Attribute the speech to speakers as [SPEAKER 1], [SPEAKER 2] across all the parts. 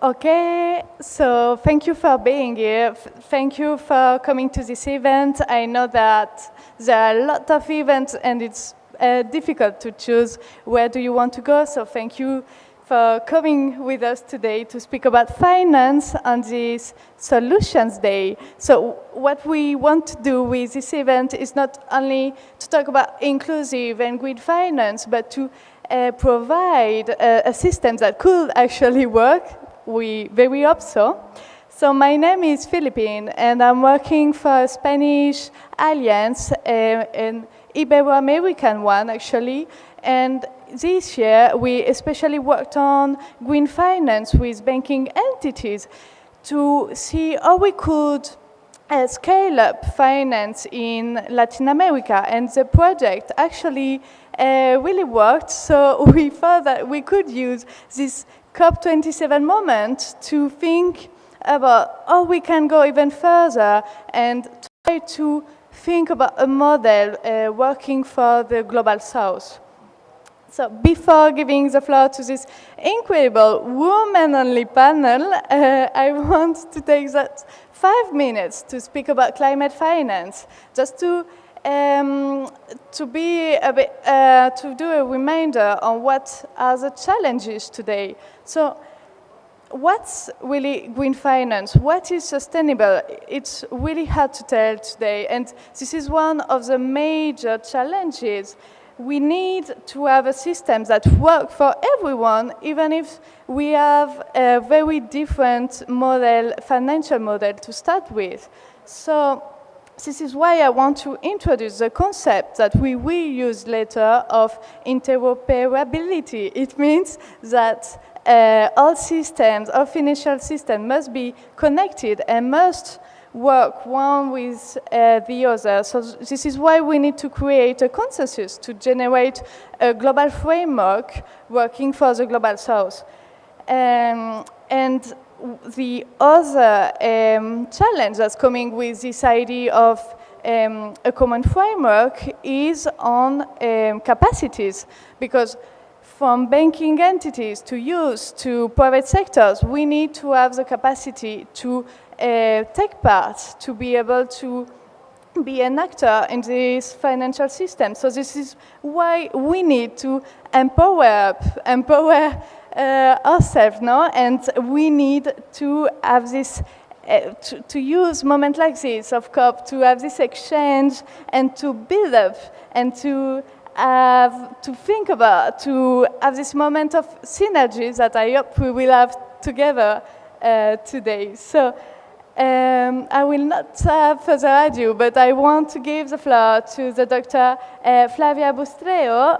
[SPEAKER 1] Okay, so thank you for being here. Thank you for coming to this event. I know that there are a lot of events and it's difficult to choose where do you want to go, so thank you for coming with us today to speak about finance on this Solutions Day. So what we want to do with this event is not only to talk about inclusive and green finance, but to provide a system that could actually work. We very hope so. So my name is Philippine, and I'm working for a Spanish alliance, an Ibero-American one actually. And this year we especially worked on green finance with banking entities to see how we could scale up finance in Latin America. And the project actually really worked. So we thought that we could use this COP27 moment to think about how we can go even further and try to think about a model working for the Global South. So before giving the floor to this incredible woman-only panel, I want to take that 5 minutes to speak about climate finance, just to be a bit, to do a reminder on what are the challenges today. So what's really green finance? What is sustainable? It's really hard to tell today, and this is one of the major challenges. We need to have a system that works for everyone, even if we have a very different model, financial model to start with. So this is why I want to introduce the concept that we will use later of interoperability. It means that all systems, all financial systems must be connected and must work one with the other. So this is why we need to create a consensus to generate a global framework working for the Global South. And the other challenge that's coming with this idea of a common framework is on capacities, because from banking entities to youth to private sectors, we need to have the capacity to take part, to be able to be an actor in this financial system. So this is why we need to empower ourselves, no? And we need to have this, to use moments like this of COP, to have this exchange and to build up and to think about, to have this moment of synergy that I hope we will have together today. So I will not have further ado, but I want to give the floor to the Dr. Flavia Bustreo,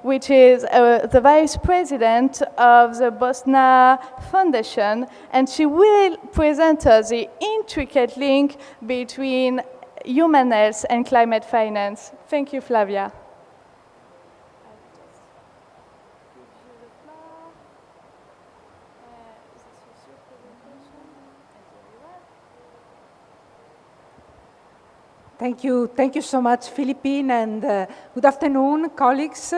[SPEAKER 1] which is the Vice President of the Bosna Foundation, and she will present us the intricate link between human health and climate finance. Thank you, Flavia.
[SPEAKER 2] Thank you so much, Philippine, and good afternoon, colleagues.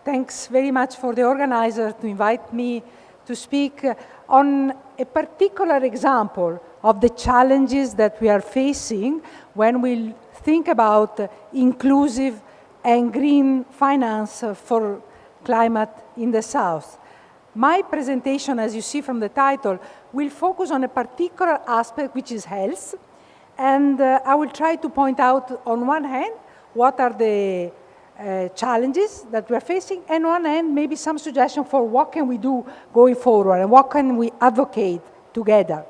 [SPEAKER 2] Thanks very much for the organizer to invite me to speak on a particular example of the challenges that we are facing when we think about inclusive and green finance for climate in the South. My presentation, as you see from the title, will focus on a particular aspect, which is health. And I will try to point out, on one hand, what are the challenges that we are facing, and on one hand, maybe some suggestion for what can we do going forward and what can we advocate together.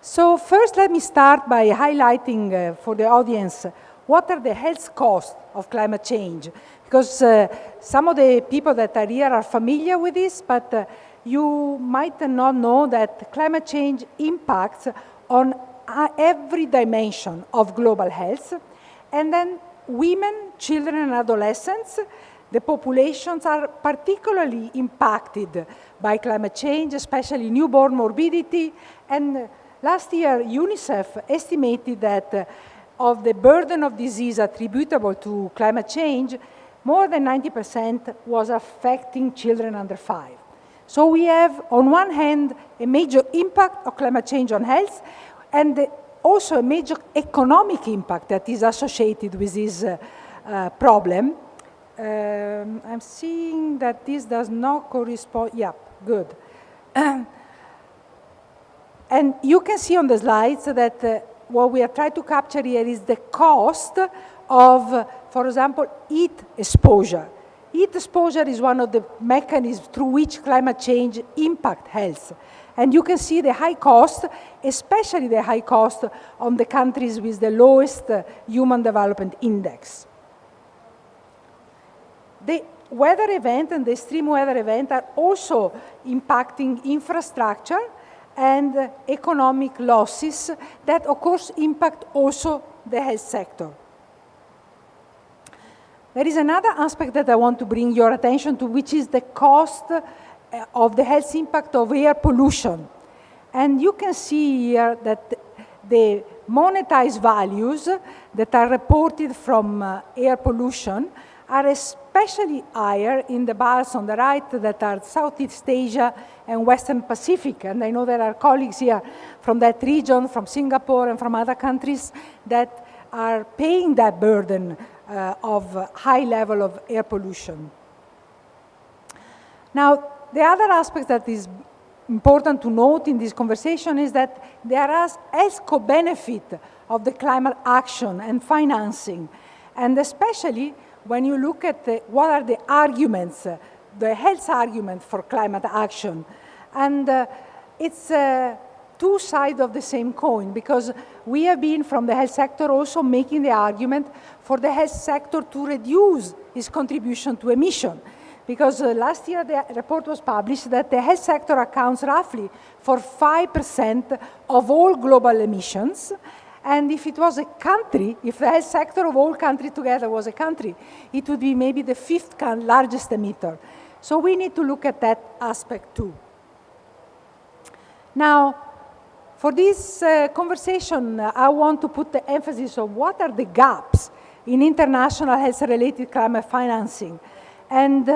[SPEAKER 2] So first, let me start by highlighting for the audience what are the health costs of climate change, because some of the people that are here are familiar with this, but you might not know that climate change impacts on every dimension of global health. And then women, children, and adolescents, the populations are particularly impacted by climate change, especially newborn morbidity. And last year, UNICEF estimated that of the burden of disease attributable to climate change, more than 90% was affecting children under 5. So we have, on one hand, a major impact of climate change on health, and also a major economic impact that is associated with this problem. I'm seeing that this does not correspond. Yeah, good. And you can see on the slides that what we are trying to capture here is the cost of, for example, heat exposure. Heat exposure is one of the mechanisms through which climate change impacts health. And you can see the high cost, especially the high cost on the countries with the lowest Human Development Index. The weather event and the extreme weather event are also impacting infrastructure and economic losses that, of course, impact also the health sector. There is another aspect that I want to bring your attention to, which is the cost of the health impact of air pollution. And you can see here that the monetized values that are reported from air pollution are especially higher in the bars on the right that are Southeast Asia and Western Pacific. And I know there are colleagues here from that region, from Singapore and from other countries that are paying that burden of high level of air pollution. Now, the other aspect that is important to note in this conversation is that there are health co-benefit of the climate action and financing, and especially when you look at what are the arguments, the health argument for climate action. And it's two sides of the same coin, because we have been from the health sector also making the argument for the health sector to reduce its contribution to emission. Because last year the report was published that the health sector accounts roughly for 5% of all global emissions. And if it was a country, if the health sector of all countries together was a country, it would be maybe the 5th largest emitter. So we need to look at that aspect too. Now, for this conversation, I want to put the emphasis on what are the gaps in international health-related climate financing. And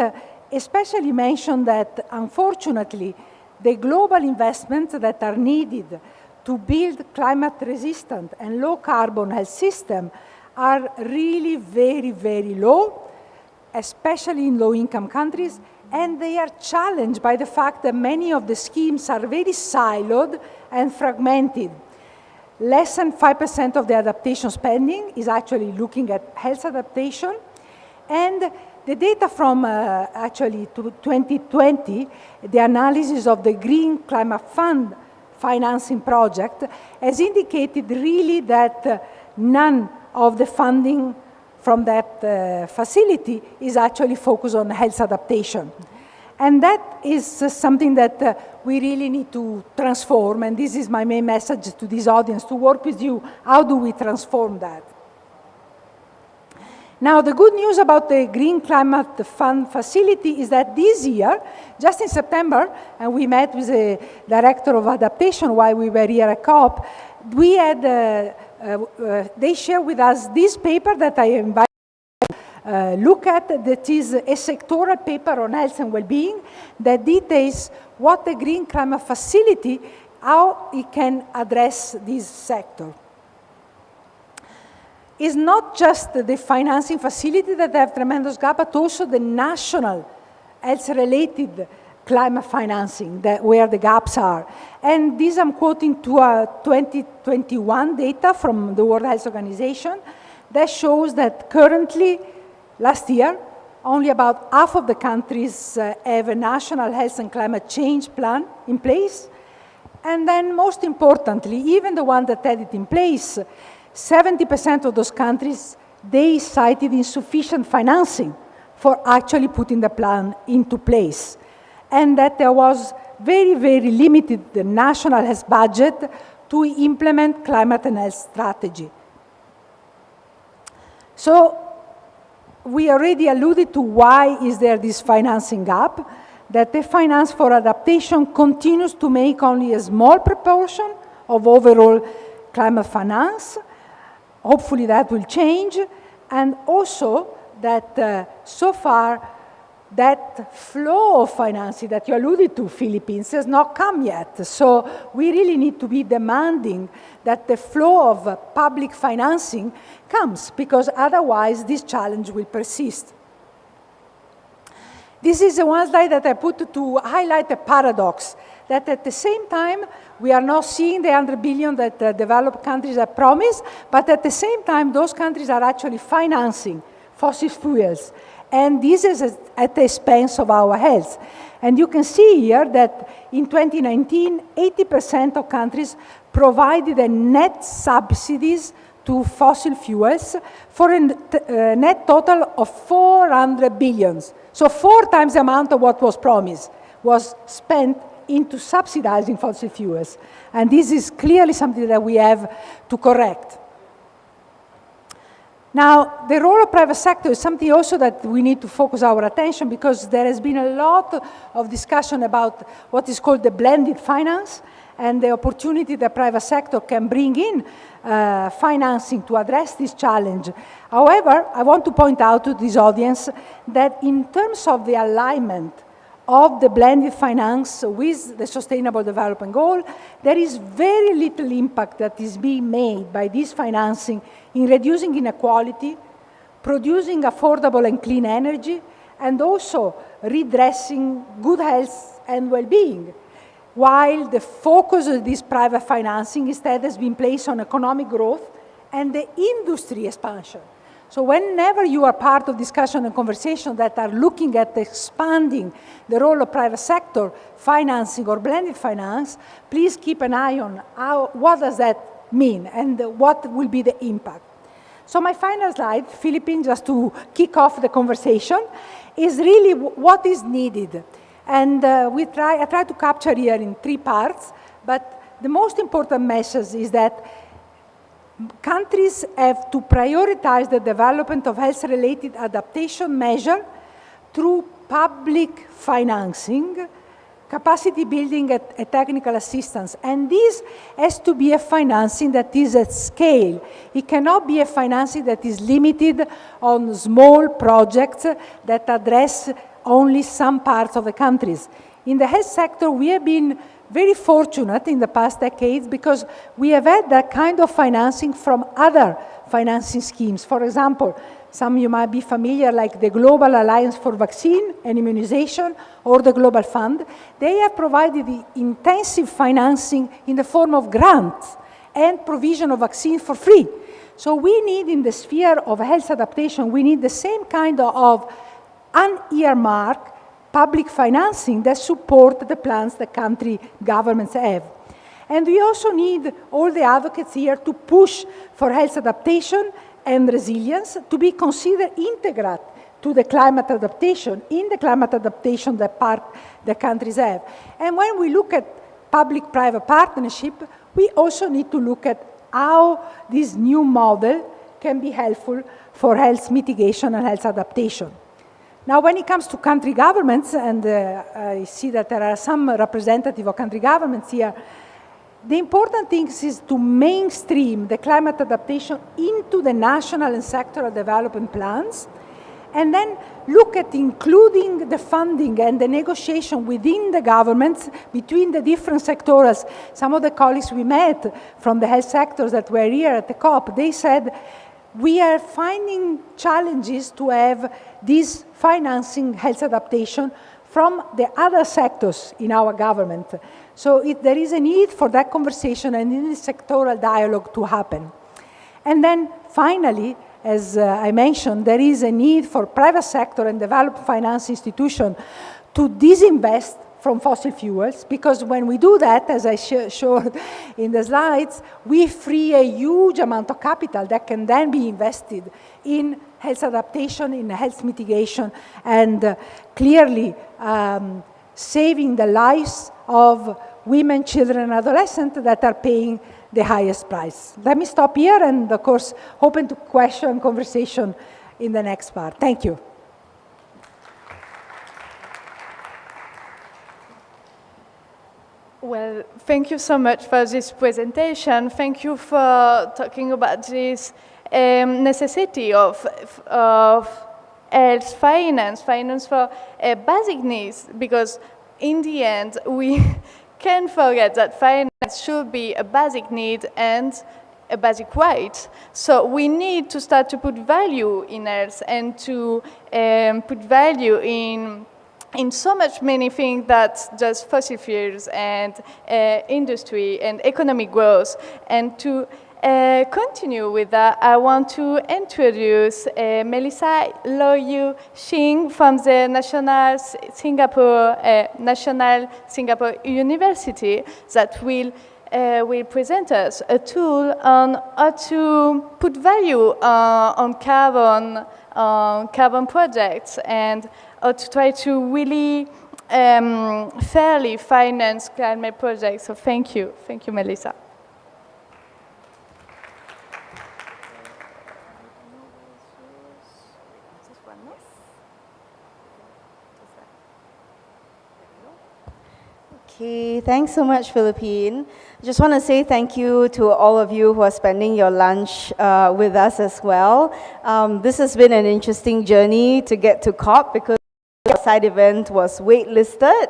[SPEAKER 2] especially mention that, unfortunately, the global investments that are needed to build climate-resistant and low-carbon health system are really very, very low, especially in low-income countries, and they are challenged by the fact that many of the schemes are very siloed and fragmented. Less than 5% of the adaptation spending is actually looking at health adaptation, and the data from actually 2020, the analysis of the Green Climate Fund financing project has indicated really that none of the funding from that facility is actually focused on health adaptation. And that is something that we really need to transform, and this is my main message to this audience, to work with you. How do we transform that? Now, the good news about the Green Climate Fund facility is that this year, just in September, and we met with the Director of Adaptation while we were here at COP, we had, they shared with us this paper that I invite you to look at, that is a sectoral paper on health and well-being that details what the Green Climate Facility, how it can address this sector. It's not just the financing facility that have tremendous gap, but also the national health-related climate financing, where the gaps are. And this I'm quoting to 2021 data from the World Health Organization that shows that currently, last year, only about half of the countries have a national health and climate change plan in place. And then most importantly, even the one that had it in place, 70% of those countries, they cited insufficient financing for actually putting the plan into place. And that there was very, very limited the national health budget to implement climate and health strategy. So we already alluded to why is there this financing gap, that the finance for adaptation continues to make only a small proportion of overall climate finance. Hopefully that will change, and also that so far that flow of financing that you alluded to, Philippines, has not come yet. So we really need to be demanding that the flow of public financing comes, because otherwise this challenge will persist. This is the one slide that I put to highlight a paradox, that at the same time, we are not seeing the 100 billion that developed countries have promised, but at the same time, those countries are actually financing fossil fuels. And this is at the expense of our health. And you can see here that in 2019, 80% of countries provided a net subsidies to fossil fuels for a net total of 400 billions. So 4 times the amount of what was promised was spent into subsidizing fossil fuels. And this is clearly something that we have to correct. Now, the role of private sector is something also that we need to focus our attention, because there has been a lot of discussion about what is called the blended finance and the opportunity the private sector can bring in financing to address this challenge. However, I want to point out to this audience that in terms of the alignment of the blended finance with the Sustainable Development Goal, there is very little impact that is being made by this financing in reducing inequality, producing affordable and clean energy, and also redressing good health and well-being, while the focus of this private financing instead has been placed on economic growth and the industry expansion. So whenever you are part of discussion and conversation that are looking at expanding the role of private sector financing or blended finance, please keep an eye on what does that mean and what will be the impact. So my final slide, Philippine, just to kick off the conversation, is really what is needed. And I try to capture here in 3 parts, but the most important message is that countries have to prioritize the development of health-related adaptation measures through public financing, capacity building, and technical assistance. And this has to be a financing that is at scale. It cannot be a financing that is limited on small projects that address only some parts of the countries. In the health sector, we have been very fortunate in the past decades because we have had that kind of financing from other financing schemes. For example, some of you might be familiar, like the Global Alliance for Vaccine and Immunization or the Global Fund. They have provided the intensive financing in the form of grants and provision of vaccine for free. So we need, in the sphere of health adaptation, we need the same kind of unearmarked public financing that support the plans the country governments have. And we also need all the advocates here to push for health adaptation and resilience to be considered integral to the climate adaptation, in the climate adaptation that the countries have. And when we look at public-private partnership, we also need to look at how this new model can be helpful for health mitigation and health adaptation. Now, when it comes to country governments, and I see that there are some representatives of country governments here, the important thing is to mainstream the climate adaptation into the national and sectoral development plans, and then look at including the funding and the negotiation within the governments between the different sectors. Some of the colleagues we met from the health sectors that were here at the COP, they said, we are finding challenges to have this financing health adaptation from the other sectors in our government. So there is a need for that conversation and in the sectoral dialogue to happen. And then finally, as I mentioned, there is a need for private sector and developed finance institutions to disinvest from fossil fuels, because when we do that, as I showed in the slides, we free a huge amount of capital that can then be invested in health adaptation, in health mitigation, and clearly saving the lives of women, children, and adolescents that are paying the highest price. Let me stop here and, of course, open to question and conversation in the next part. Thank you.
[SPEAKER 1] Well, thank you so much for this presentation. Thank you for talking about this necessity of else finance for basic needs, because in the end, we can't forget that finance should be a basic need and a basic right. So we need to start to put value in health and to put value in so much many things that just fossil fuels and industry and economic growth. And to continue with that, I want to introduce Melissa Loyu Xing from the National Singapore University that will present us a tool on how to put value on carbon projects and how to try to really fairly finance climate projects. So thank you, Melissa.
[SPEAKER 3] Okay, thanks so much, Philippine. I just want to say thank you to all of you who are spending your lunch with us as well. This has been an interesting journey to get to COP because the side event was waitlisted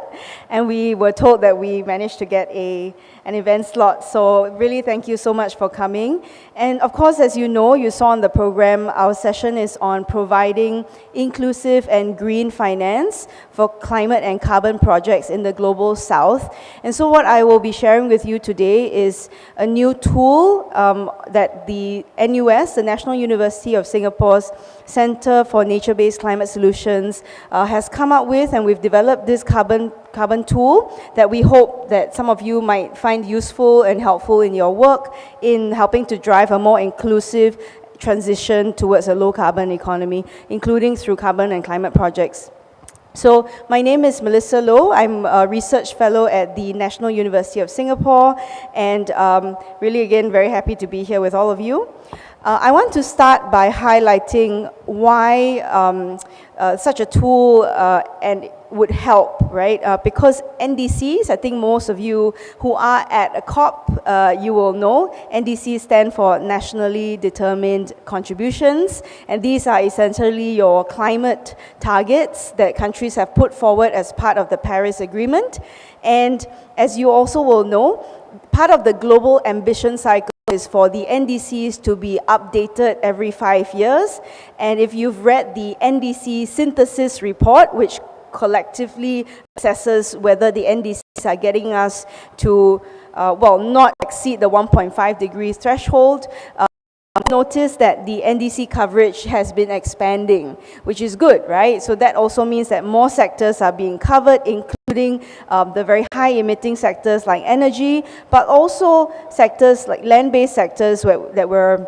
[SPEAKER 3] and we were told that we managed to get an event slot. So really thank you so much for coming. And of course, as you know, you saw on the program, our session is on providing inclusive and green finance for climate and carbon projects in the global south. And so what I will be sharing with you today is a new tool that the NUS, the National University of Singapore's Center for Nature-Based Climate Solutions, has come up with, and we've developed this carbon tool that we hope that some of you might find useful and helpful in your work in helping to drive a more inclusive transition towards a low-carbon economy, including through carbon and climate projects. So my name is Melissa Low. I'm a research fellow at the National University of Singapore, and really, again, very happy to be here with all of you. I want to start by highlighting why such a tool and would help, right? Because NDCs, I think most of you who are at a COP, you will know, NDCs stand for Nationally Determined Contributions, and these are essentially your climate targets that countries have put forward as part of the Paris Agreement. And as you also will know, part of the global ambition cycle is for the NDCs to be updated every 5 years. And if you've read the NDC synthesis report, which collectively assesses whether the NDCs are getting us to, not exceed the 1.5 degrees threshold, notice that the NDC coverage has been expanding, which is good, right? So that also means that more sectors are being covered, including the very high emitting sectors like energy, but also sectors like land-based sectors that we're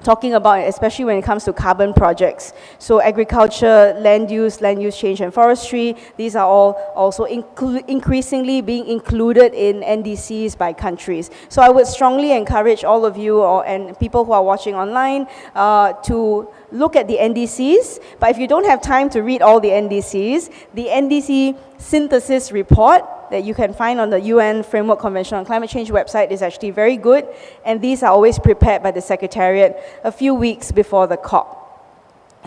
[SPEAKER 3] talking about, especially when it comes to carbon projects. So agriculture, land use change and forestry, these are all also increasingly being included in NDCs by countries. So I would strongly encourage all of you and people who are watching online to look at the NDCs. But if you don't have time to read all the NDCs, the NDC synthesis report that you can find on the UN Framework Convention on Climate Change website is actually very good, and these are always prepared by the Secretariat a few weeks before the COP.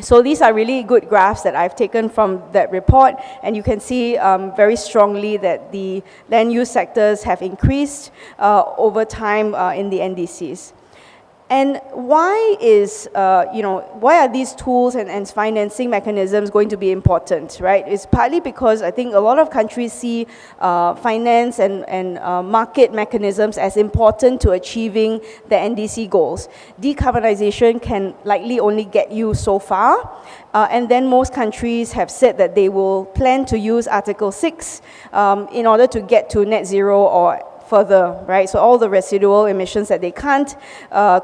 [SPEAKER 3] So these are really good graphs that I've taken from that report, and you can see very strongly that the land use sectors have increased over time in the NDCs. And why are these tools and financing mechanisms going to be important, right? It's partly because I think a lot of countries see finance and market mechanisms as important to achieving the NDC goals. Decarbonization can likely only get you so far, and then most countries have said that they will plan to use Article 6 in order to get to net zero or further, right? So all the residual emissions that they can't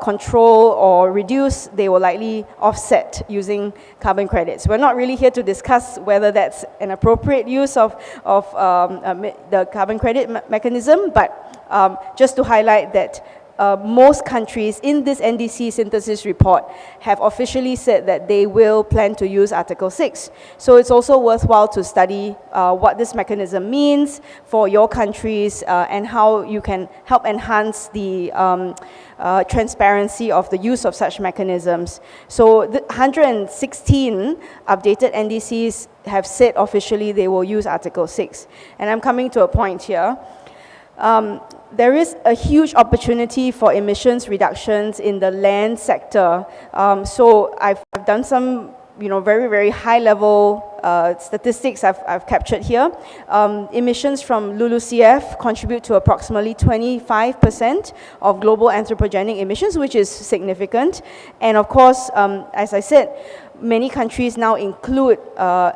[SPEAKER 3] control or reduce, they will likely offset using carbon credits. We're not really here to discuss whether that's an appropriate use of the carbon credit mechanism, but just to highlight that most countries in this NDC synthesis report have officially said that they will plan to use Article 6. So it's also worthwhile to study what this mechanism means for your countries and how you can help enhance the transparency of the use of such mechanisms. So the 116 updated NDCs have said officially they will use Article 6. And I'm coming to a point here. There is a huge opportunity for emissions reductions in the land sector. So I've done some, very, very high level statistics I've captured here. Emissions from LULUCF contribute to approximately 25% of global anthropogenic emissions, which is significant. And of course, as I said, many countries now include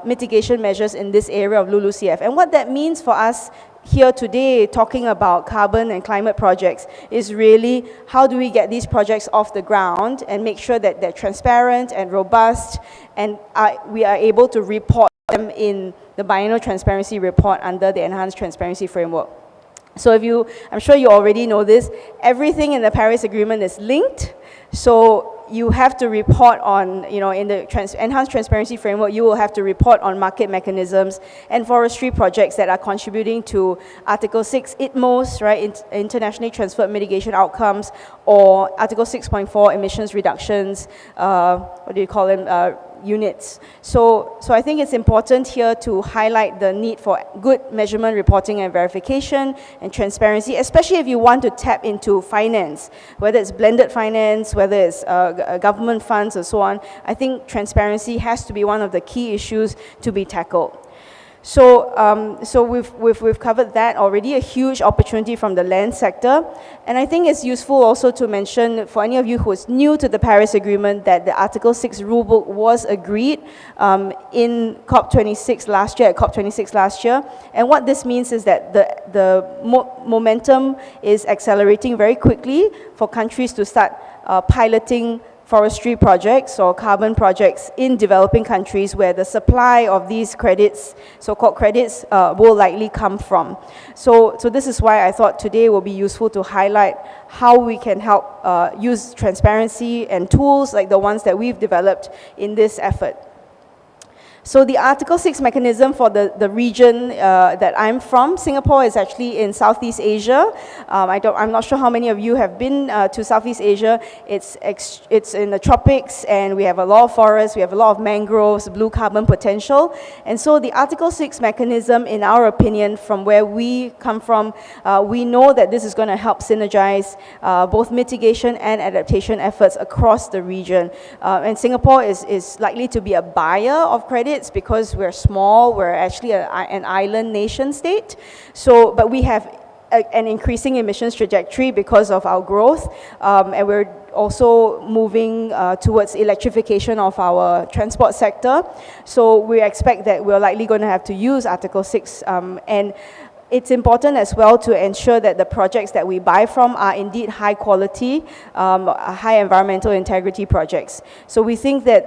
[SPEAKER 3] mitigation measures in this area of LULUCF. And what that means for us here today, talking about carbon and climate projects, is really how do we get these projects off the ground and make sure that they're transparent and robust, and we are able to report them in the biennial transparency report under the enhanced transparency framework. So I'm sure you already know this, everything in the Paris Agreement is linked. So you have to report on, in the enhanced transparency framework, you will have to report on market mechanisms and forestry projects that are contributing to Article 6 ITMOs, right, internationally transferred mitigation outcomes, or Article 6.4 emissions reductions, units. So I think it's important here to highlight the need for good measurement, reporting and verification and transparency, especially if you want to tap into finance, whether it's blended finance, whether it's government funds and so on. I think transparency has to be one of the key issues to be tackled. So we've covered that already, a huge opportunity from the land sector. And I think it's useful also to mention, for any of you who is new to the Paris Agreement, that the Article 6 rulebook was agreed in COP26 last year, And what this means is that the momentum is accelerating very quickly for countries to start piloting forestry projects or carbon projects in developing countries where the supply of these credits, so-called credits, will likely come from. So this is why I thought today will be useful to highlight how we can help use transparency and tools like the ones that we've developed in this effort. So the Article 6 mechanism for the region that I'm from, Singapore is actually in Southeast Asia. I'm not sure how many of you have been to Southeast Asia. It's in the tropics, and we have a lot of forests, we have a lot of mangroves, blue carbon potential. And so the Article 6 mechanism, in our opinion, from where we come from, we know that this is going to help synergize both mitigation and adaptation efforts across the region. And Singapore is likely to be a buyer of credit because we're small, we're actually an island nation state. But we have an increasing emissions trajectory because of our growth, and we're also moving towards electrification of our transport sector. So we expect that we're likely going to have to use Article 6, and it's important as well to ensure that the projects that we buy from are indeed high quality, high environmental integrity projects. So we think that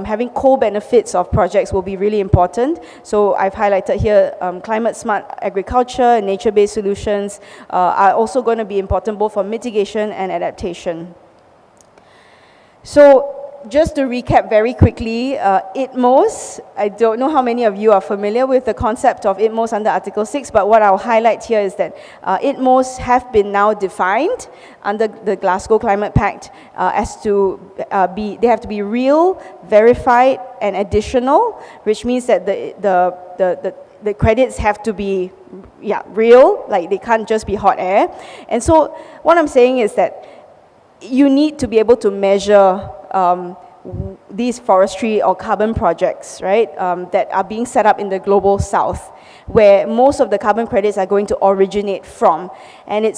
[SPEAKER 3] having co-benefits of projects will be really important. So I've highlighted here climate smart agriculture and nature-based solutions are also going to be important both for mitigation and adaptation. So just to recap very quickly, ITMOs, I don't know how many of you are familiar with the concept of ITMOs under Article 6, but what I'll highlight here is that ITMOs have been now defined under the Glasgow Climate Pact as to they have to be real, verified, and additional, which means that the credits have to be real, like they can't just be hot air. And so what I'm saying is that you need to be able to measure these forestry or carbon projects, right, that are being set up in the global south, where most of the carbon credits are going to originate from. And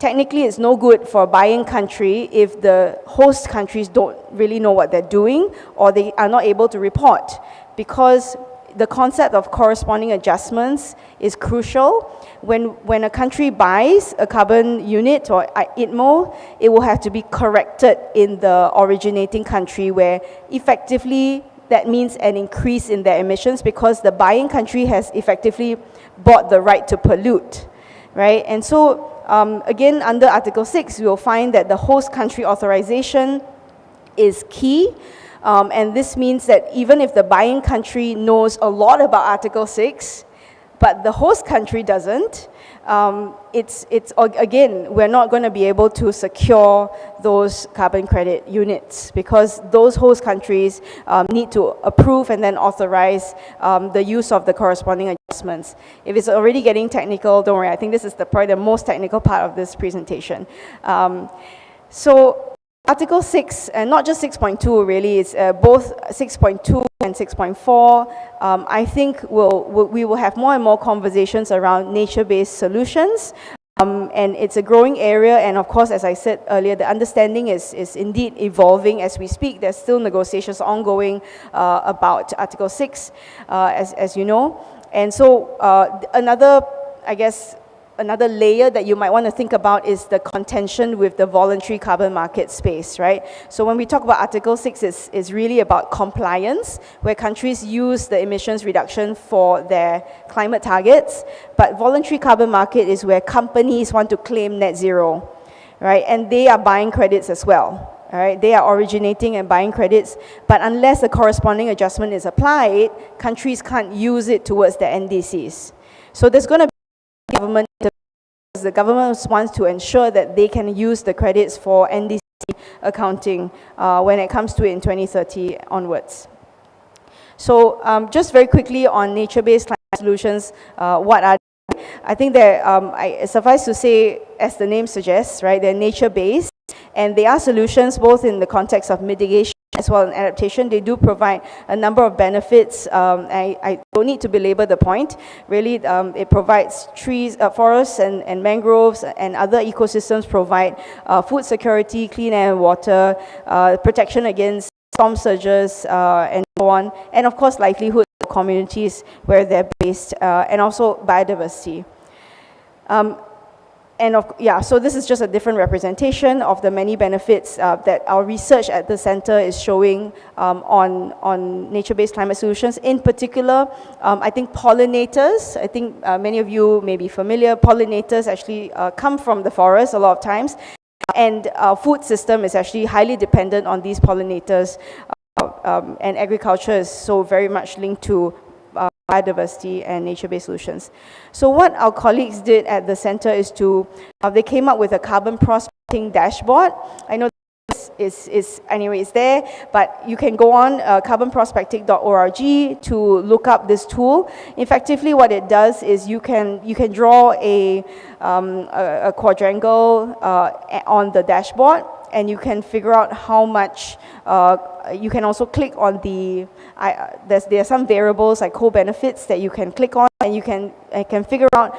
[SPEAKER 3] technically it's no good for a buying country if the host countries don't really know what they're doing or they are not able to report, because the concept of corresponding adjustments is crucial. When a country buys a carbon unit or ITMO, it will have to be corrected in the originating country, where effectively that means an increase in their emissions because the buying country has effectively bought the right to pollute. right? And so, again, under Article 6, we will find that the host country authorization is key. And this means that even if the buying country knows a lot about Article 6, but the host country doesn't, again, we're not going to be able to secure those carbon credit units because those host countries need to approve and then authorize the use of the corresponding adjustments. If it's already getting technical, don't worry, I think this is probably the most technical part of this presentation. So Article 6, and not just 6.2 really, it's both 6.2 and 6.4. I think we will have more and more conversations around nature-based solutions. And it's a growing area, and of course, as I said earlier, the understanding is indeed evolving as we speak. There's still negotiations ongoing about Article 6, as you know. And so another layer that you might want to think about is the contention with the voluntary carbon market space, right? So when we talk about Article 6, it's really about compliance, where countries use the emissions reduction for their climate targets, but voluntary carbon market is where companies want to claim net zero, right? And they are buying credits as well. All right, they are originating and buying credits, but unless a corresponding adjustment is applied, countries can't use it towards their NDCs. So there's going to be government, the government wants to ensure that they can use the credits for NDC accounting when it comes to it in 2030 onwards. So just very quickly on nature-based climate solutions, what are they? I think they're, suffice to say, as the name suggests, right, they're nature-based, and they are solutions both in the context of mitigation as well as adaptation. They do provide a number of benefits. I don't need to belabor the point. Really, it provides trees, forests and mangroves and other ecosystems provide food security, clean air and water, protection against storm surges and so on, and of course livelihood of communities where they're based, and also biodiversity. So this is just a different representation of the many benefits that our research at the center is showing on nature-based climate solutions. In particular, I think pollinators, I think many of you may be familiar, pollinators actually come from the forest a lot of times, and our food system is actually highly dependent on these pollinators, and agriculture is so very much linked to biodiversity and nature-based solutions. So what our colleagues did at the center is they came up with a carbon prospecting dashboard. I know this is anyway, it's there, but you can go on carbonprospecting.org to look up this tool. Effectively, what it does is you can draw a quadrangle on the dashboard, and you can figure out how much. You can also click on there are some variables like co-benefits that you can click on, and you can figure out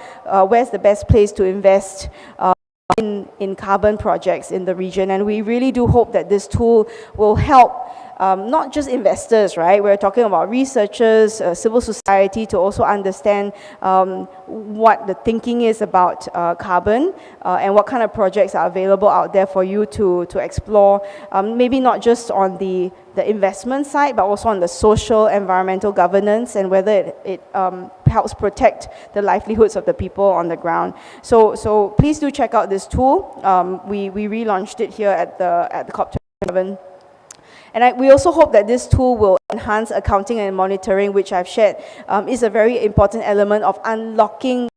[SPEAKER 3] where's the best place to invest in carbon projects in the region. And we really do hope that this tool will help not just investors, right? We're talking about researchers, civil society, to also understand what the thinking is about carbon and what kind of projects are available out there for you to explore, maybe not just on the investment side, but also on the social, environmental governance, and whether it helps protect the livelihoods of the people on the ground. So please do check out this tool. We relaunched it here at the COP27. And we also hope that this tool will enhance accounting and monitoring, which I've shared is a very important element of unlocking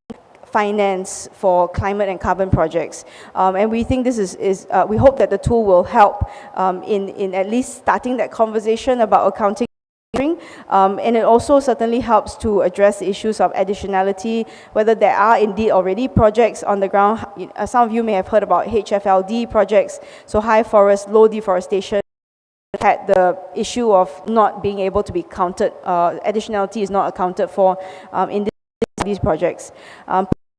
[SPEAKER 3] finance for climate and carbon projects. And we think this is we hope that the tool will help in at least starting that conversation about accounting. And it also certainly helps to address the issues of additionality, whether there are indeed already projects on the ground. Some of you may have heard about HFLD projects, so high forest, low deforestation. Had the issue of not being able to be counted, additionality is not accounted for in these projects.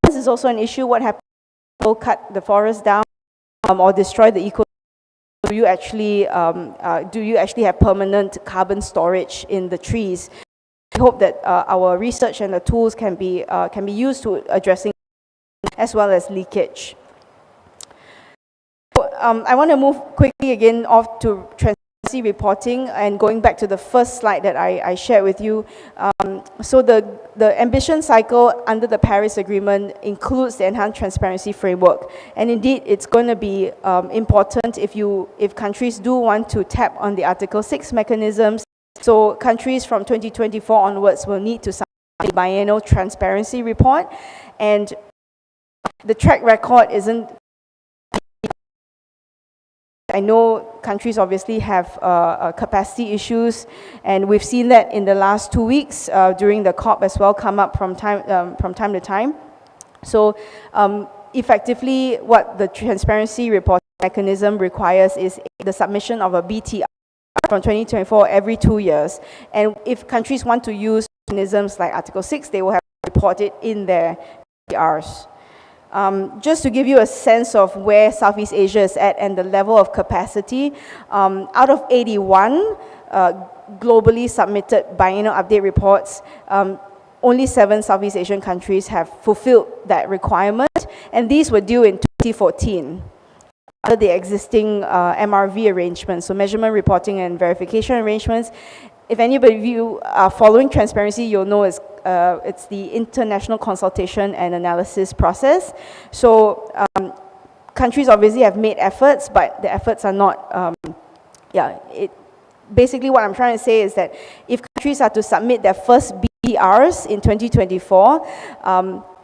[SPEAKER 3] This is also an issue. What happens if people cut the forest down or destroy the ecosystem? Do you actually have permanent carbon storage in the trees? We hope that our research and the tools can be used to addressing as well as leakage. So, I want to move quickly again off to reporting, and going back to the first slide that I shared with you, so the ambition cycle under the Paris Agreement includes the enhanced transparency framework, and indeed it's going to be important if countries do want to tap on the Article 6 mechanisms. So countries from 2024 onwards will need to submit a biennial transparency report, and the track record isn't. I know countries obviously have capacity issues, and we've seen that in the last 2 weeks during the COP as well come up from time to time. So effectively, what the transparency reporting mechanism requires is the submission of a BTR from 2024 every 2 years. And if countries want to use mechanisms like Article 6, they will have to report it in their BTRs. Just to give you a sense of where Southeast Asia is at and the level of capacity, out of 81 globally submitted biennial update reports, only 7 Southeast Asian countries have fulfilled that requirement, and these were due in 2014 under the existing MRV arrangements, so measurement, reporting, and verification arrangements. If anybody of you are following transparency, you'll know it's the international consultation and analysis process. So countries obviously have made efforts, but the efforts are not, basically what I'm trying to say is that if countries are to submit their first BRs in 2024,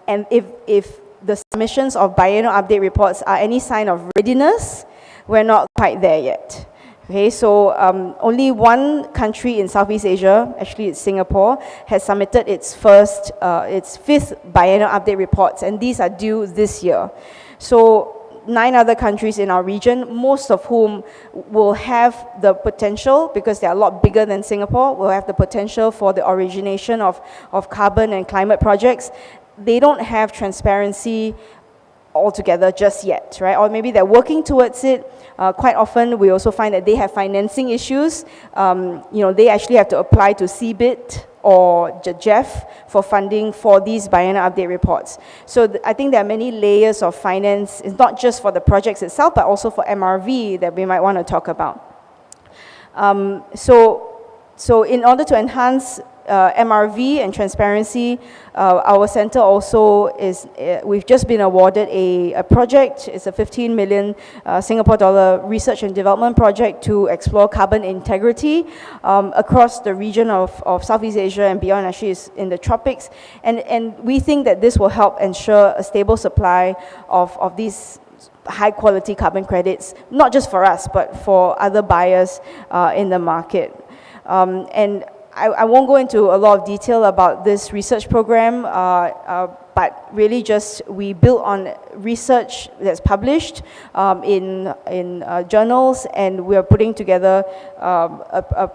[SPEAKER 3] and if the submissions of biennial update reports are any sign of readiness, we're not quite there yet. Okay, so only one country in Southeast Asia, actually it's Singapore, has submitted its 5th biennial update reports, and these are due this year. So 9 other countries in our region, most of whom will have the potential, because they're a lot bigger than Singapore, will have the potential for the origination of carbon and climate projects. They don't have transparency altogether just yet, right? Or maybe they're working towards it. Quite often, we also find that they have financing issues. They actually have to apply to CBIT or JEF for funding for these biennial update reports. So I think there are many layers of finance. It's not just for the projects itself, but also for MRV that we might want to talk about. So in order to enhance MRV and transparency, our center also we've just been awarded a project. It's a 15 million Singapore dollar research and development project to explore carbon integrity across the region of Southeast Asia and beyond, actually is in the tropics. And we think that this will help ensure a stable supply of these high quality carbon credits, not just for us, but for other buyers in the market. And I won't go into a lot of detail about this research program, but really just we built on research that's published in journals, and we are putting together,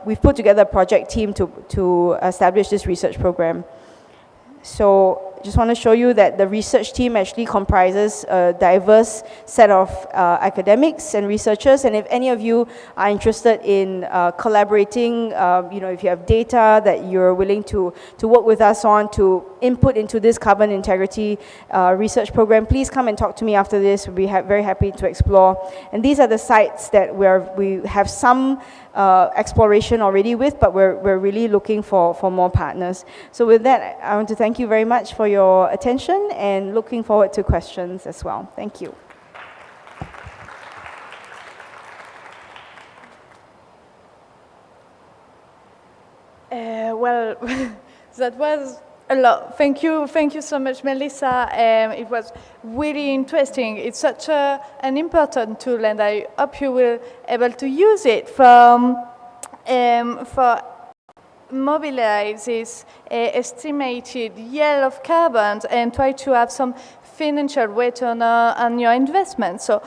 [SPEAKER 3] we've put together a project team to establish this research program. So just want to show you that the research team actually comprises a diverse set of academics and researchers, and if any of you are interested in collaborating, if you have data that you're willing to work with us on to input into this carbon integrity research program, please come and talk to me after this. We'll be very happy to explore. And these are the sites that we have some exploration already with, but we're really looking for more partners. So with that, I want to thank you very much for your attention and looking forward to questions as well. Thank you.
[SPEAKER 1] Well, that was a lot. Thank you so much, Melissa. It was really interesting. It's such an important tool, and I hope you will be able to use it for mobilize this estimated yield of carbon and try to have some financial return on your investment. So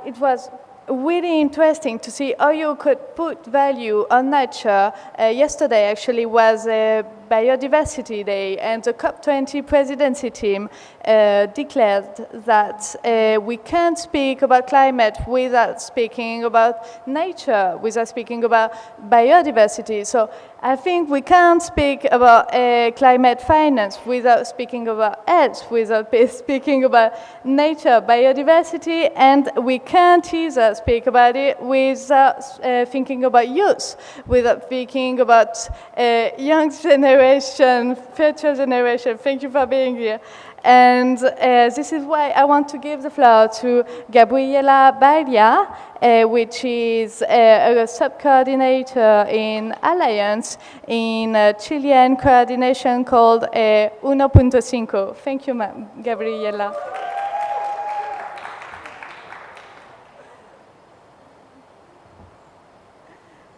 [SPEAKER 1] it was really interesting to see how you could put value on nature. Yesterday actually was a Biodiversity Day, and the COP20 presidency team declared that we can't speak about climate without speaking about nature, without speaking about biodiversity. So I think we can't speak about climate finance without speaking about health, without speaking about nature, biodiversity, and we can't either speak about it without thinking about youth, without thinking about young generation, future generation. Thank you for being here. And this is why I want to give the floor to Gabriela Balia, which is a sub-coordinator in Alliance in a Chilean coordination called 1.5. Thank you, Gabriela.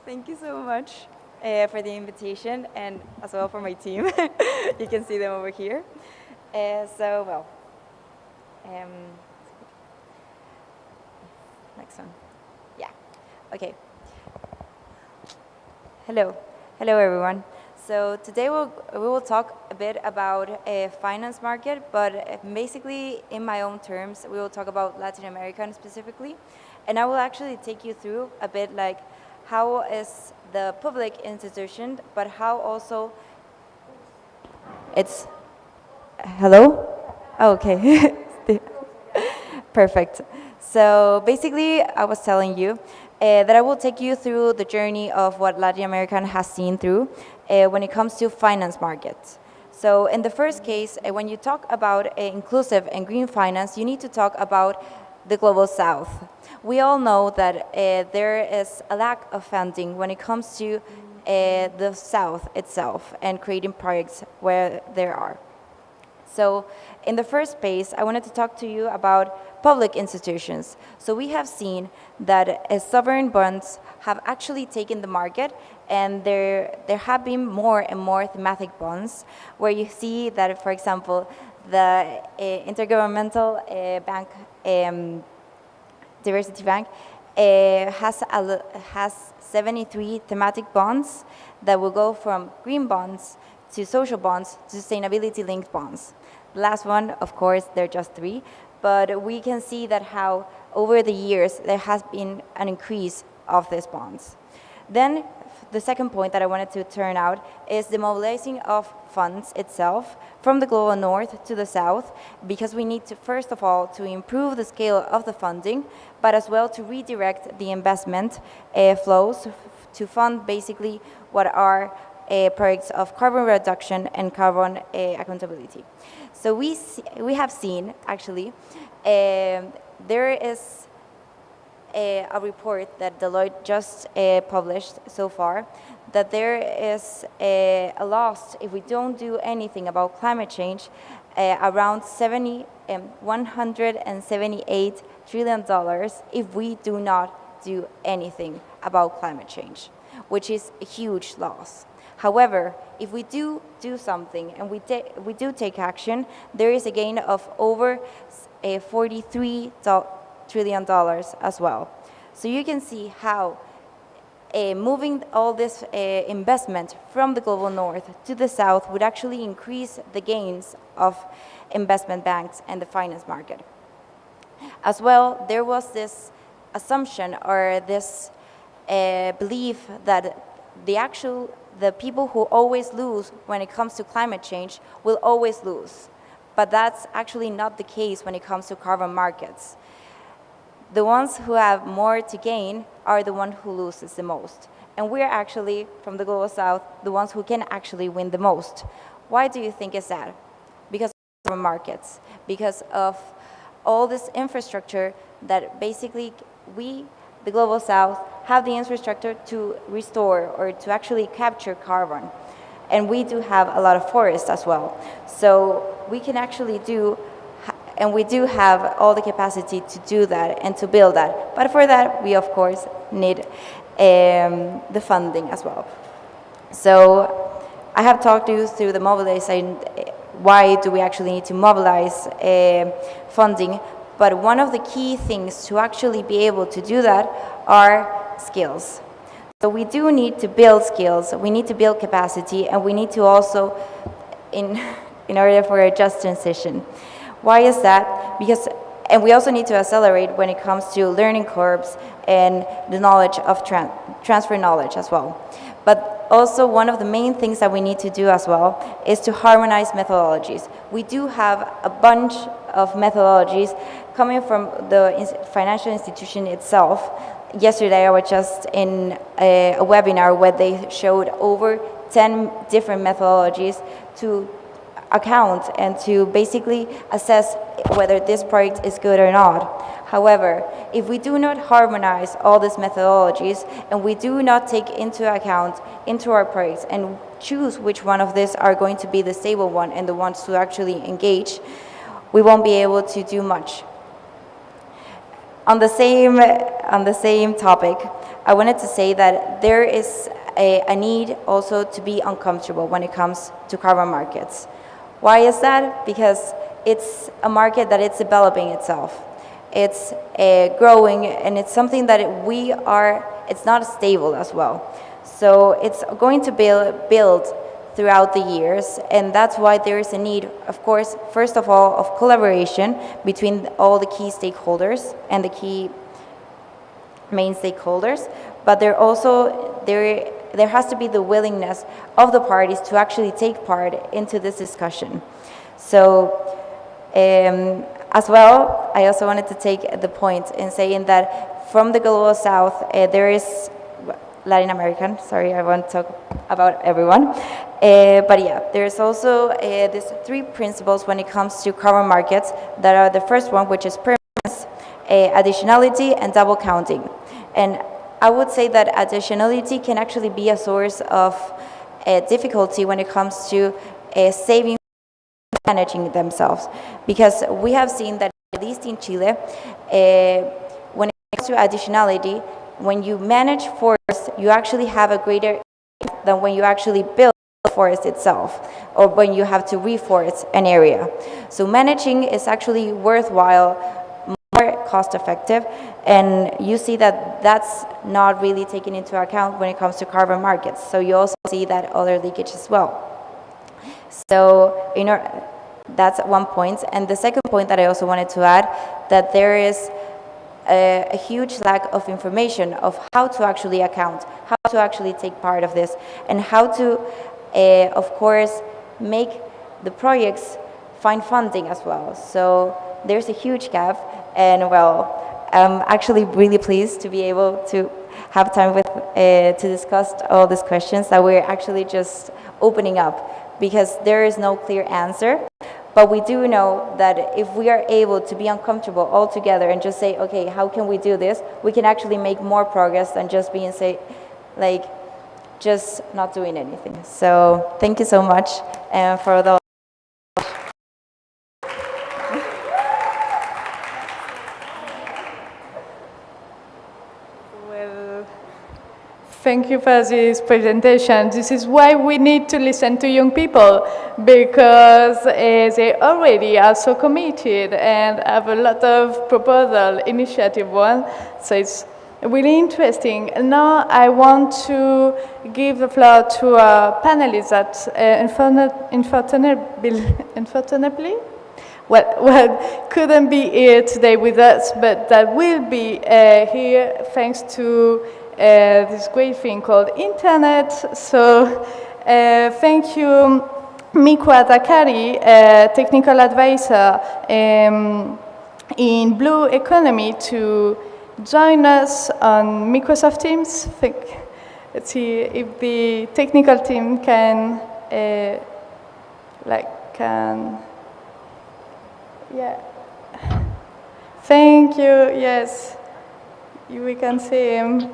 [SPEAKER 4] Thank you so much for the invitation and as well for my team. You can see them over here. Next one. Yeah, okay. Hello everyone. So today we will talk a bit about a finance market, but basically in my own terms, we will talk about Latin America specifically. And I will actually take you through a bit like how is the public institution, but how also it's, hello? Oh, okay, perfect. So basically I was telling you that I will take you through the journey of what Latin America has seen through when it comes to finance markets. So in the first case, when you talk about inclusive and green finance, you need to talk about the Global South. We all know that there is a lack of funding when it comes to the South itself and creating projects where there are. So in the first place, I wanted to talk to you about public institutions. So we have seen that sovereign bonds have actually taken the market, and there have been more and more thematic bonds where you see that, for example, the Intergovernmental Bank, Diversity Bank, has 73 thematic bonds that will go from green bonds to social bonds to sustainability-linked bonds. The last one, of course, they're just 3, but we can see that how over the years there has been an increase of these bonds. Then the second point that I wanted to turn out is the mobilizing of funds itself from the global north to the south, because we need to, first of all, to improve the scale of the funding, but as well to redirect the investment flows to fund basically what are projects of carbon reduction and carbon accountability. So we have seen, actually, there is a report that Deloitte just published so far, that there is a loss if we don't do anything about climate change, around $178 trillion if we do not do anything about climate change, which is a huge loss. However, if we do something and we do take action, there is a gain of over $43 trillion as well. So you can see how moving all this investment from the global north to the south would actually increase the gains of investment banks and the finance market. As well, there was this assumption or this belief that the people who always lose when it comes to climate change will always lose. But that's actually not the case when it comes to carbon markets. The ones who have more to gain are the ones who loses the most. And we're actually, from the Global South, the ones who can actually win the most. Why do you think it's that? Because of carbon markets, because of all this infrastructure that basically we, the Global South, have the infrastructure to restore or to actually capture carbon. And we do have a lot of forests as well. So we can actually do, and we do have all the capacity to do that and to build that. But for that, we of course need the funding as well. So I have talked to you through the mobilization, why do we actually need to mobilize funding, but one of the key things to actually be able to do that are skills. So we do need to build skills, we need to build capacity, and we need to also, in order for a just transition. Why is that? Because, and we also need to accelerate when it comes to learning curves and the knowledge of transfer knowledge as well. But also one of the main things that we need to do as well is to harmonize methodologies. We do have a bunch of methodologies coming from the financial institution itself. Yesterday I was just in a webinar where they showed over 10 different methodologies to account and to basically assess whether this project is good or not. However, if we do not harmonize all these methodologies and we do not take into account into our projects and choose which one of these are going to be the stable one and the ones to actually engage, we won't be able to do much. On the same topic, I wanted to say that there is a need also to be uncomfortable when it comes to carbon markets. Why is that? Because it's a market that it's developing itself. It's growing, and it's something that it's not stable as well. So it's going to build throughout the years, and that's why there is a need, of course, first of all, of collaboration between all the key stakeholders and the key main stakeholders, but there has to be the willingness of the parties to actually take part into this discussion. So as well, I also wanted to take the point in saying that from the Global South, there is Latin American, sorry, I won't talk about everyone. But yeah, there's also these 3 principles when it comes to carbon markets that are the first one, which is permanence, additionality, and double counting. And I would say that additionality can actually be a source of difficulty when it comes to saving managing themselves, because we have seen that at least in Chile, when it comes to additionality, when you manage forests, you actually have a greater impact than when you actually build the forest itself, or when you have to reforest an area. So managing is actually worthwhile, more cost effective, and you see that that's not really taken into account when it comes to carbon markets. So you also see that other leakage as well. So that's one point. And the second point that I also wanted to add, that there is a huge lack of information of how to actually account, how to actually take part of this, and how to, of course, make the projects find funding as well. So there's a huge gap, and well, I'm actually really pleased to be able to have time to discuss all these questions that we're actually just opening up, because there is no clear answer. But we do know that if we are able to be uncomfortable all together and just say, okay, how can we do this? We can actually make more progress than just being, just not doing anything. So thank you so much for the.
[SPEAKER 1] Thank you for this presentation. This is why we need to listen to young people, because they already are so committed and have a lot of proposal, initiative one. So it's really interesting. And now I want to give the floor to our panelists that unfortunately couldn't be here today with us, but that will be here thanks to this great thing called internet. So thank you, Mikwa Zachary, technical advisor in Blue Economy, to join us on Microsoft Teams. Let's see if the technical team can, yeah. Thank you, yes. We can see him.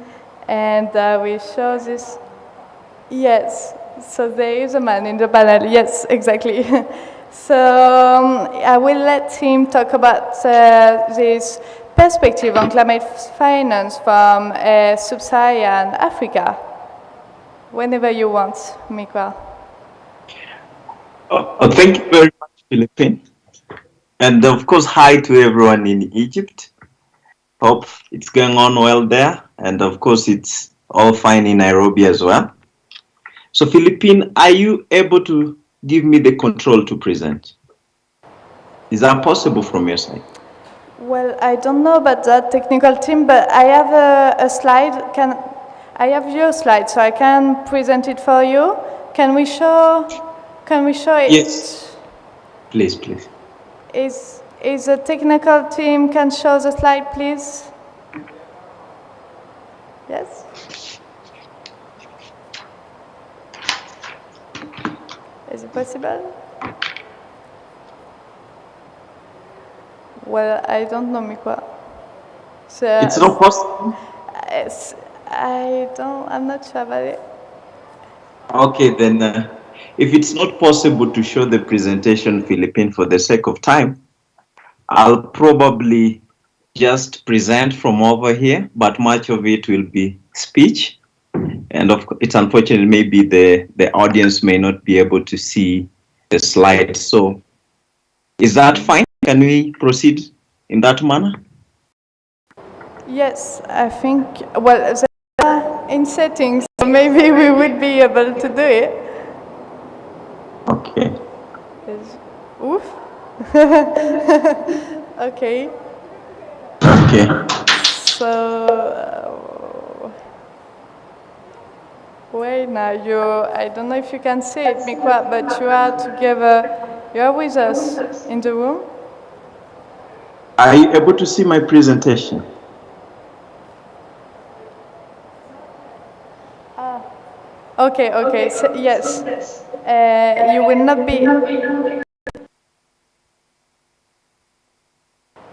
[SPEAKER 1] And we show this. Yes, so there is a man in the panel. Yes, exactly. So I will let him talk about this perspective on climate finance from sub-Saharan Africa. Whenever you want, Mikwa.
[SPEAKER 5] Thank you very much, Philippine. And of course, hi to everyone in Egypt. Hope it's going on well there. And of course, it's all fine in Nairobi as well. So Philippine, are you able to give me the control to present? Is that possible from your side?
[SPEAKER 1] Well, I don't know about that technical team, but I have a slide. I have your slide, so I can present it for you. Can we show it?
[SPEAKER 5] Yes. Please.
[SPEAKER 1] Is the technical team can show the slide, please? Yes? Is it possible? Well, I don't know, Mikwa. So,
[SPEAKER 5] It's not possible?
[SPEAKER 1] I'm not sure about it.
[SPEAKER 5] Okay, then if it's not possible to show the presentation, Philippine, for the sake of time, I'll probably just present from over here, but much of it will be speech. And it's unfortunate, maybe the audience may not be able to see the slide. So is that fine? Can we proceed in that manner?
[SPEAKER 1] Yes, I think, well, in settings, so maybe we would be able to do it.
[SPEAKER 5] Okay.
[SPEAKER 1] Oof. Okay.
[SPEAKER 5] Okay.
[SPEAKER 1] So, wait now, I don't know if you can see it, Mikwa, but you are together, you are with us in the room.
[SPEAKER 5] Are you able to see my presentation?
[SPEAKER 1] Okay, so, yes. You will not be.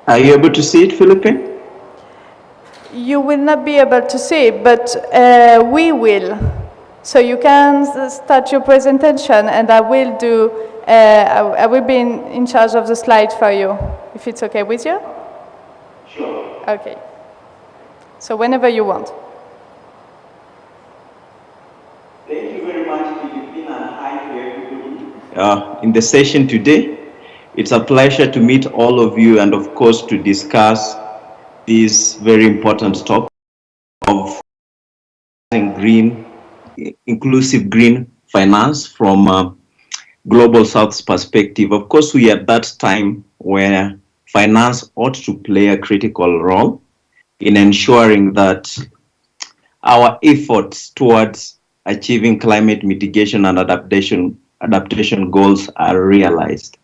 [SPEAKER 5] Are you able to see it, Philippine?
[SPEAKER 1] You will not be able to see it, but we will. So you can start your presentation, and I will do. I will be in charge of the slide for you, if it's okay with you.
[SPEAKER 5] Sure.
[SPEAKER 1] Okay. So whenever you want.
[SPEAKER 5] Thank you very much, Philippine, and hi to everybody. In the session today, it's a pleasure to meet all of you and, of course, to discuss this very important topic of inclusive green finance from Global South's perspective. Of course, we are at that time where finance ought to play a critical role in ensuring that our efforts towards achieving climate mitigation and adaptation goals are realized.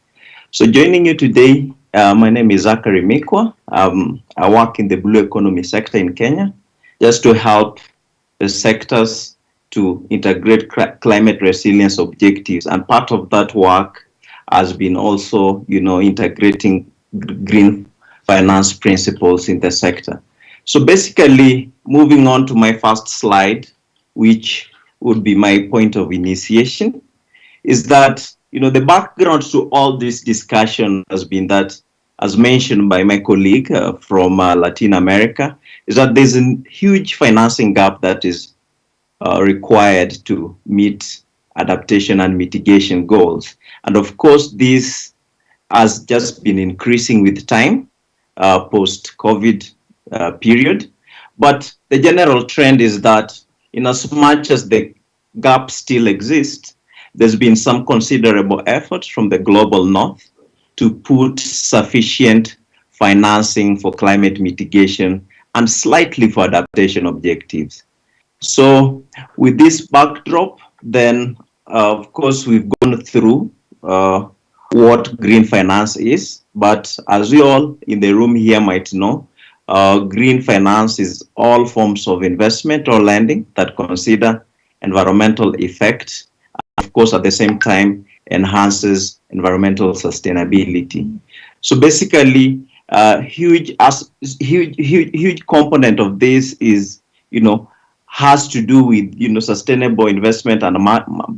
[SPEAKER 5] So joining you today, my name is Zachary Mikwa. I work in the blue economy sector in Kenya, just to help the sectors to integrate climate resilience objectives. And part of that work has been also, integrating green finance principles in the sector. So basically, moving on to my first slide, which would be my point of initiation, is that, the background to all this discussion has been that, as mentioned by my colleague from Latin America, is that there's a huge financing gap that is required to meet adaptation and mitigation goals. And of course, this has just been increasing with time, post-COVID period. But the general trend is that in as much as the gap still exists, there's been some considerable effort from the global north to put sufficient financing for climate mitigation and slightly for adaptation objectives. So with this backdrop, then, of course, we've gone through what green finance is. But as we all in the room here might know, green finance is all forms of investment or lending that consider environmental effects, of course, at the same time, enhances environmental sustainability. So basically, huge component of this is, has to do with, sustainable investment and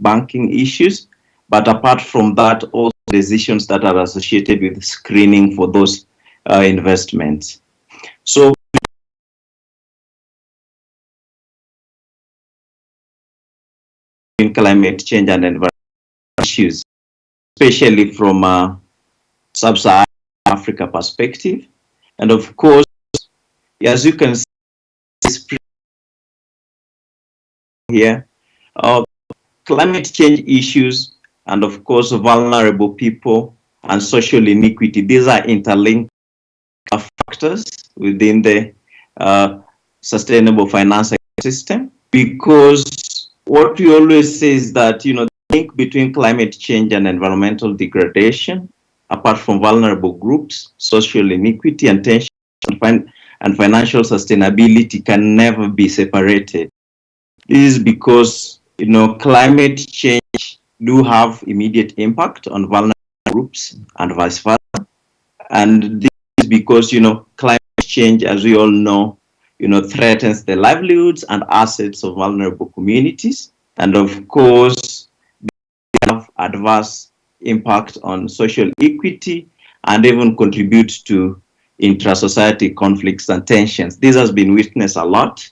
[SPEAKER 5] banking issues. But apart from that, also decisions that are associated with screening for those investments. So in climate change and environmental issues, especially from a sub-Saharan Africa perspective. And of course, as you can see, here. Climate change issues and of course vulnerable people and social inequity. These are interlinked factors within the sustainable finance system, because what we always say is that, you know, the link between climate change and environmental degradation, apart from vulnerable groups, social inequity and tension and financial sustainability can never be separated. This is because, you know, climate change do have immediate impact on vulnerable groups and vice versa. And this is because, you know, climate change, as we all know, you know, threatens the livelihoods and assets of vulnerable communities. And of course, they have adverse impact on social equity and even contribute to intra-society conflicts and tensions. This has been witnessed a lot,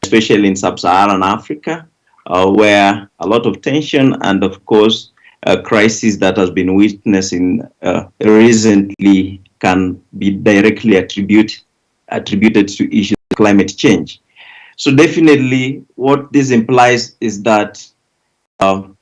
[SPEAKER 5] especially in sub-Saharan Africa, where a lot of tension and of course a crisis that has been witnessed in recently can be directly attributed to issues of climate change. So definitely what this implies is that the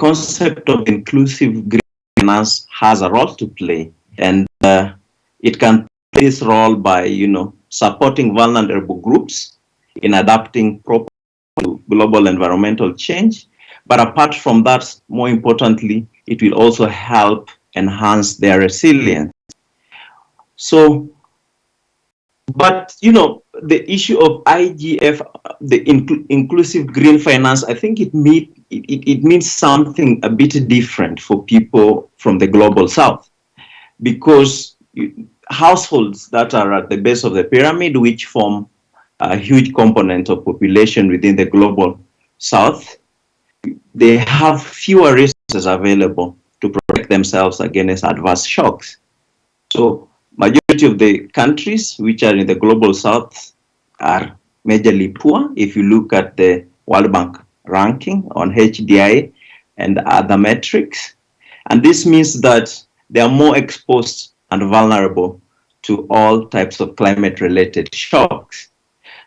[SPEAKER 5] concept of inclusive green finance has a role to play, and it can play this role by, you know, supporting vulnerable groups in adapting properly to global environmental change. But apart from that, more importantly, it will also help enhance their resilience. So, but, you know, the issue of IGF, the inclusive green finance, I think it means something a bit different for people from the global south, because households that are at the base of the pyramid, which form a huge component of population within the global south, they have fewer resources available to protect themselves against adverse shocks. So majority of the countries which are in the global south are majorly poor. If you look at the World Bank ranking on HDI and other metrics, and this means that they are more exposed and vulnerable to all types of climate-related shocks.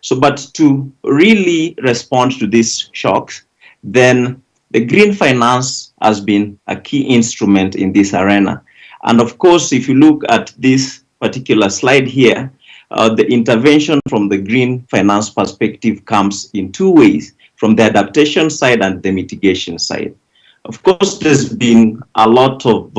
[SPEAKER 5] So, but to really respond to these shocks, then the green finance has been a key instrument in this arena. And of course, if you look at this particular slide here, the intervention from the green finance perspective comes in two ways, from the adaptation side and the mitigation side. Of course, there's been a lot of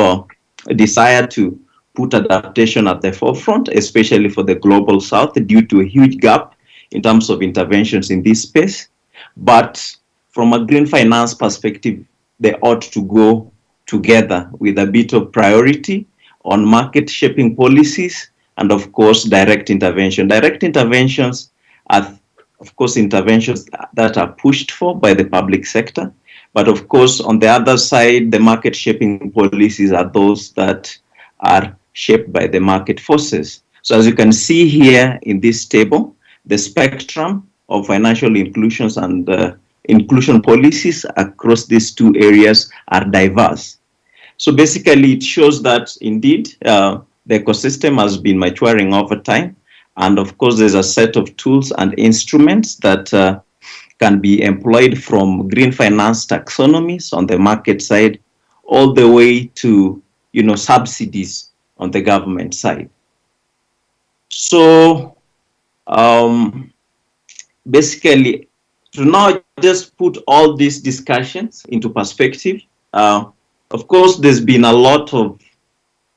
[SPEAKER 5] desire to put adaptation at the forefront, especially for the global south, due to a huge gap in terms of interventions in this space. But from a green finance perspective, they ought to go together with a bit of priority on market shaping policies and of course direct intervention. Direct interventions are of course interventions that are pushed for by the public sector, but of course on the other side, the market shaping policies are those that are shaped by the market forces. So as you can see here in this table, the spectrum of financial inclusions and inclusion policies across these two areas are diverse. So basically it shows that indeed the ecosystem has been maturing over time. And of course, there's a set of tools and instruments that can be employed from green finance taxonomies on the market side, all the way to, you know, subsidies on the government side. So basically, to now just put all these discussions into perspective, of course, there's been a lot of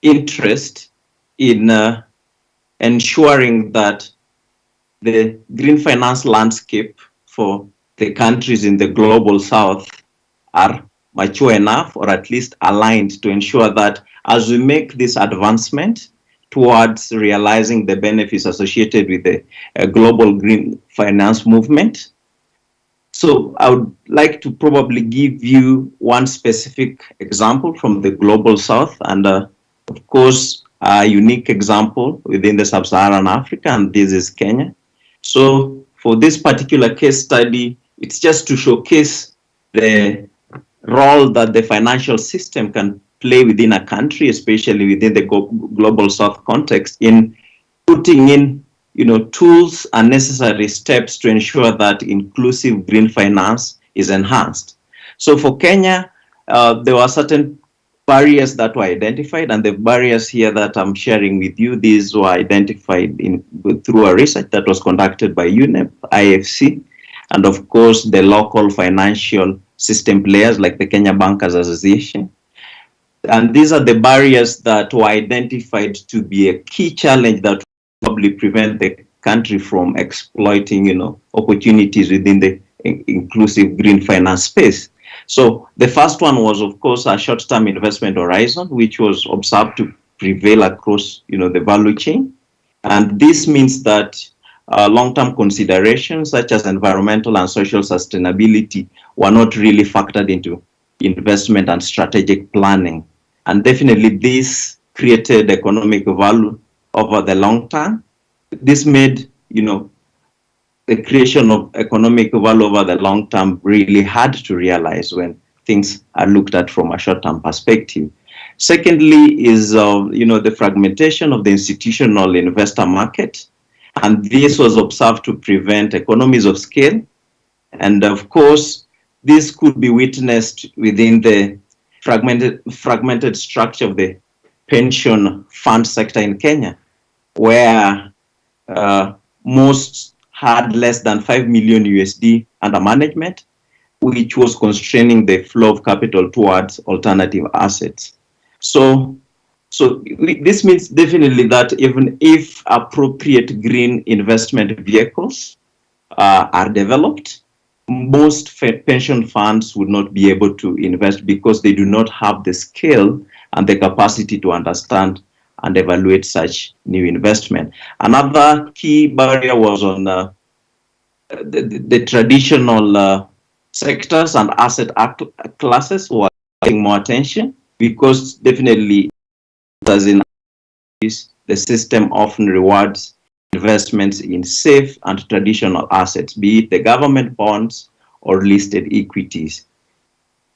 [SPEAKER 5] interest in ensuring that the green finance landscape for the countries in the global south are mature enough, or at least aligned, to ensure that as we make this advancement towards realizing the benefits associated with the global green finance movement. So I would like to probably give you one specific example from the global south, and of course, a unique example within the sub-Saharan Africa, and this is Kenya. So for this particular case study, it's just to showcase the role that the financial system can play within a country, especially within the global south context, in putting in tools and necessary steps to ensure that inclusive green finance is enhanced. So for Kenya, there were certain barriers that were identified, and the barriers here that I'm sharing with you, these were identified through a research that was conducted by UNEP, IFC, and of course the local financial system players like the Kenya Bankers Association. And these are the barriers that were identified to be a key challenge that probably prevent the country from exploiting, opportunities within the inclusive green finance space. So the first one was, of course, a short-term investment horizon, which was observed to prevail across, the value chain. And this means that long-term considerations such as environmental and social sustainability were not really factored into investment and strategic planning. And definitely this created economic value over the long term. This made, the creation of economic value over the long term really hard to realize when things are looked at from a short-term perspective. Secondly is, the fragmentation of the institutional investor market. And this was observed to prevent economies of scale. And of course, this could be witnessed within the fragmented structure of the pension fund sector in Kenya, where most had less than 5 million USD under management, which was constraining the flow of capital towards alternative assets. So this means definitely that even if appropriate green investment vehicles are developed, most pension funds would not be able to invest because they do not have the skill and the capacity to understand and evaluate such new investment. Another key barrier was on the traditional sectors and asset classes were getting more attention because definitely, as in the system often rewards investments in safe and traditional assets, be it the government bonds or listed equities.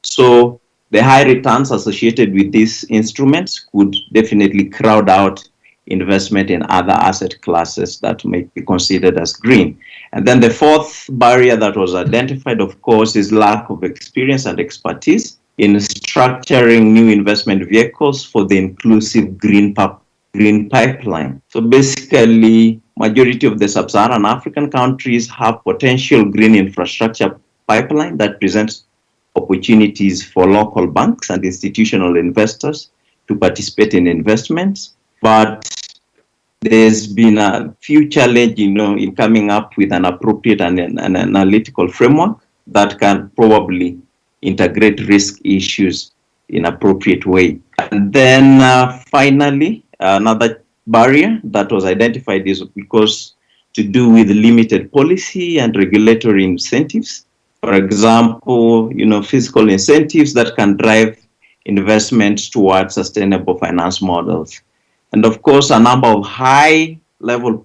[SPEAKER 5] So the high returns associated with these instruments could definitely crowd out investment in other asset classes that may be considered as green. And then the fourth barrier that was identified, of course, is lack of experience and expertise in structuring new investment vehicles for the inclusive green pipeline. So basically, majority of the sub-Saharan African countries have potential green infrastructure pipeline that presents opportunities for local banks and institutional investors to participate in investments. But there's been a few challenges, in coming up with an appropriate and an analytical framework that can probably integrate risk issues in appropriate way. And then finally, another barrier that was identified is because to do with limited policy and regulatory incentives. For example, fiscal incentives that can drive investments towards sustainable finance models. And of course, a number of high-level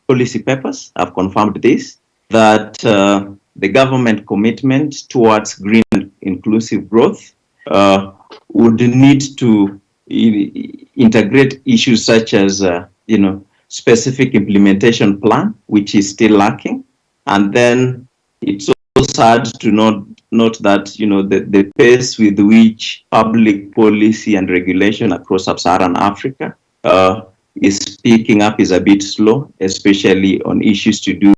[SPEAKER 5] policy papers have confirmed this, that the government commitment towards green and inclusive growth would need to integrate issues such as, specific implementation plan, which is still lacking. And then it's also sad to note that, the pace with which public policy and regulation across sub-Saharan Africa is picking up is a bit slow, especially on issues to do,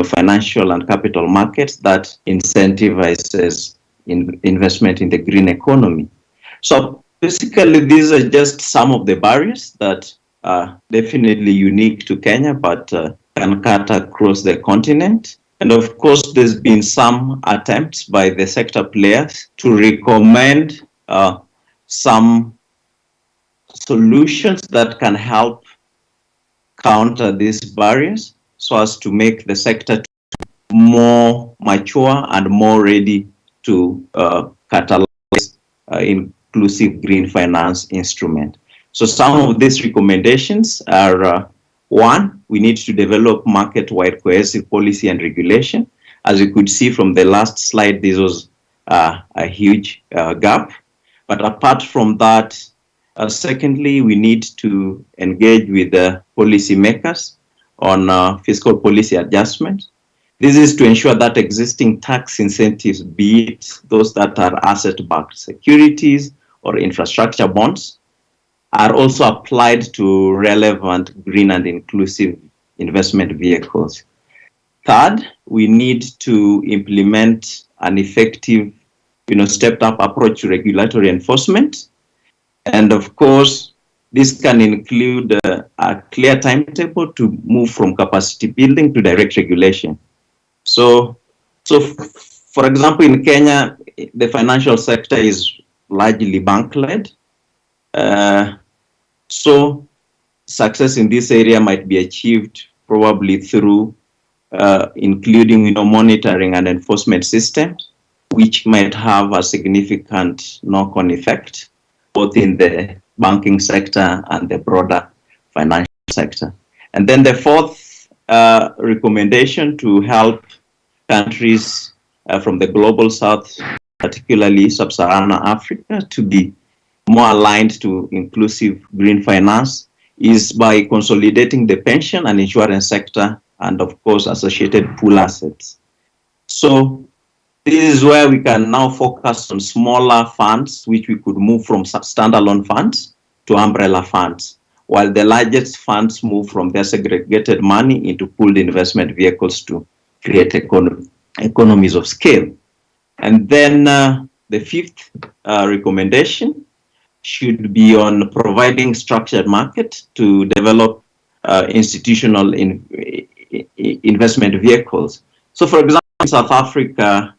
[SPEAKER 5] financial and capital markets that incentivizes investment in the green economy. So basically, these are just some of the barriers that are definitely unique to Kenya, but can cut across the continent. And of course, there's been some attempts by the sector players to recommend some solutions that can help counter these barriers so as to make the sector more mature and more ready to catalyze inclusive green finance instrument. So some of these recommendations are, one, we need to develop market-wide cohesive policy and regulation. As you could see from the last slide, this was a huge gap. But apart from that, secondly, we need to engage with the policymakers on fiscal policy adjustment. This is to ensure that existing tax incentives, be it those that are asset-backed securities or infrastructure bonds, are also applied to relevant green and inclusive investment vehicles. Third, we need to implement an effective, stepped up approach to regulatory enforcement. And of course, this can include a clear timetable to move from capacity building to direct regulation. So for example, in Kenya, the financial sector is largely bank-led. So success in this area might be achieved probably through including monitoring and enforcement systems, which might have a significant knock-on effect, both in the banking sector and the broader financial sector. And then the fourth recommendation to help countries from the global south, particularly sub-Saharan Africa, to be more aligned to inclusive green finance is by consolidating the pension and insurance sector and, of course, associated pool assets. So this is where we can now focus on smaller funds, which we could move from standalone funds to umbrella funds, while the largest funds move from their segregated money into pooled investment vehicles to create economies of scale. And then the fifth recommendation should be on providing structured market to develop institutional investment vehicles. So, for example, in South Africa,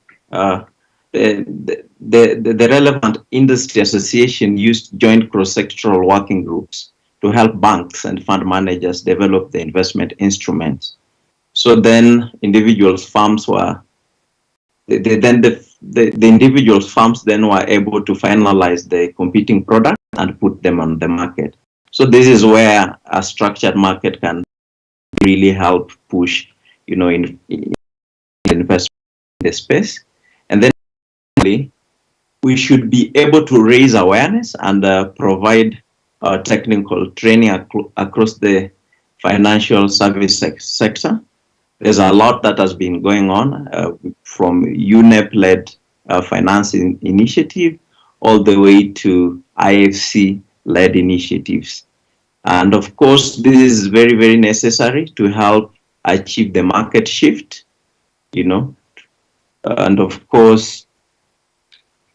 [SPEAKER 5] the relevant industry association used joint cross-sectoral working groups to help banks and fund managers develop the investment instruments. So then individuals, firms were, the individual firms then were able to finalize the competing product and put them on the market. So this is where a structured market can really help push, in investment in the space. And then we should be able to raise awareness and provide technical training across the financial service sector. There's a lot that has been going on from UNEP-led financing initiative all the way to IFC-led initiatives. And of course, this is very, very necessary to help achieve the market shift, and of course,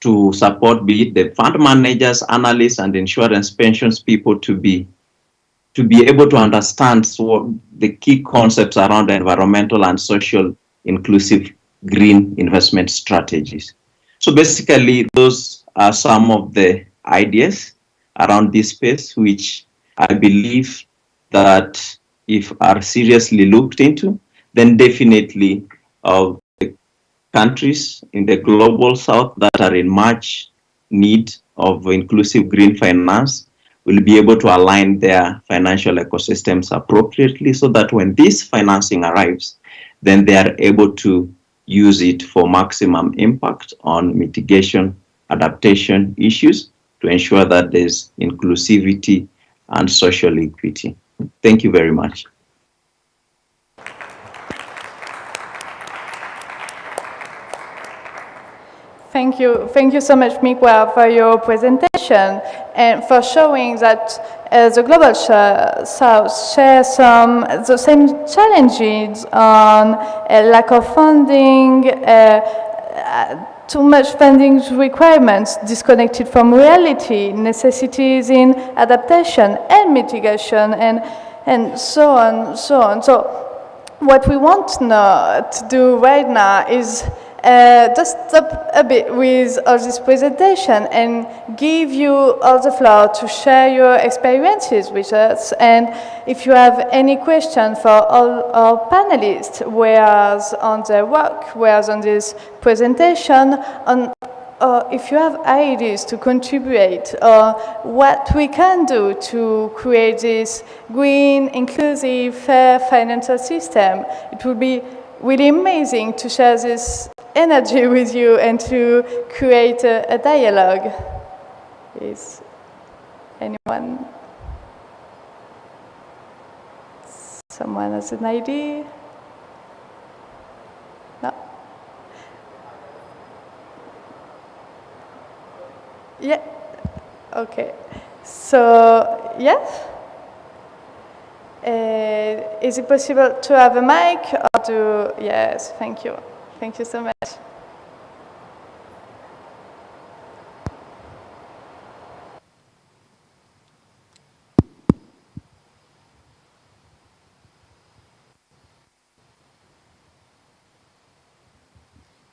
[SPEAKER 5] to support be it the fund managers, analysts, and insurance pensions people to be able to understand what the key concepts around environmental and social inclusive green investment strategies. So basically, those are some of the ideas around this space, which I believe that if are seriously looked into, then definitely the countries in the global south that are in much need of inclusive green finance will be able to align their financial ecosystems appropriately so that when this financing arrives, then they are able to use it for maximum impact on mitigation, adaptation issues to ensure that there's inclusivity and social equity. Thank you very much.
[SPEAKER 1] Thank you so much, Mikwa, for your presentation and for showing that the Global South shares the same challenges on lack of funding, too much funding requirements disconnected from reality, necessities in adaptation and mitigation, and so on. So what we want now to do right now is just stop a bit with all this presentation and give you all the floor to share your experiences with us. And if you have any question for all our panelists, whereas on their work, whereas on this presentation, if you have ideas to contribute or what we can do to create this green, inclusive, fair financial system, it would be really amazing to share this energy with you and to create a dialogue. Is anyone? Someone has an idea? No? Yeah. Okay. So, yes? Is it possible to have a mic or to... Yes, thank you. Thank you so much.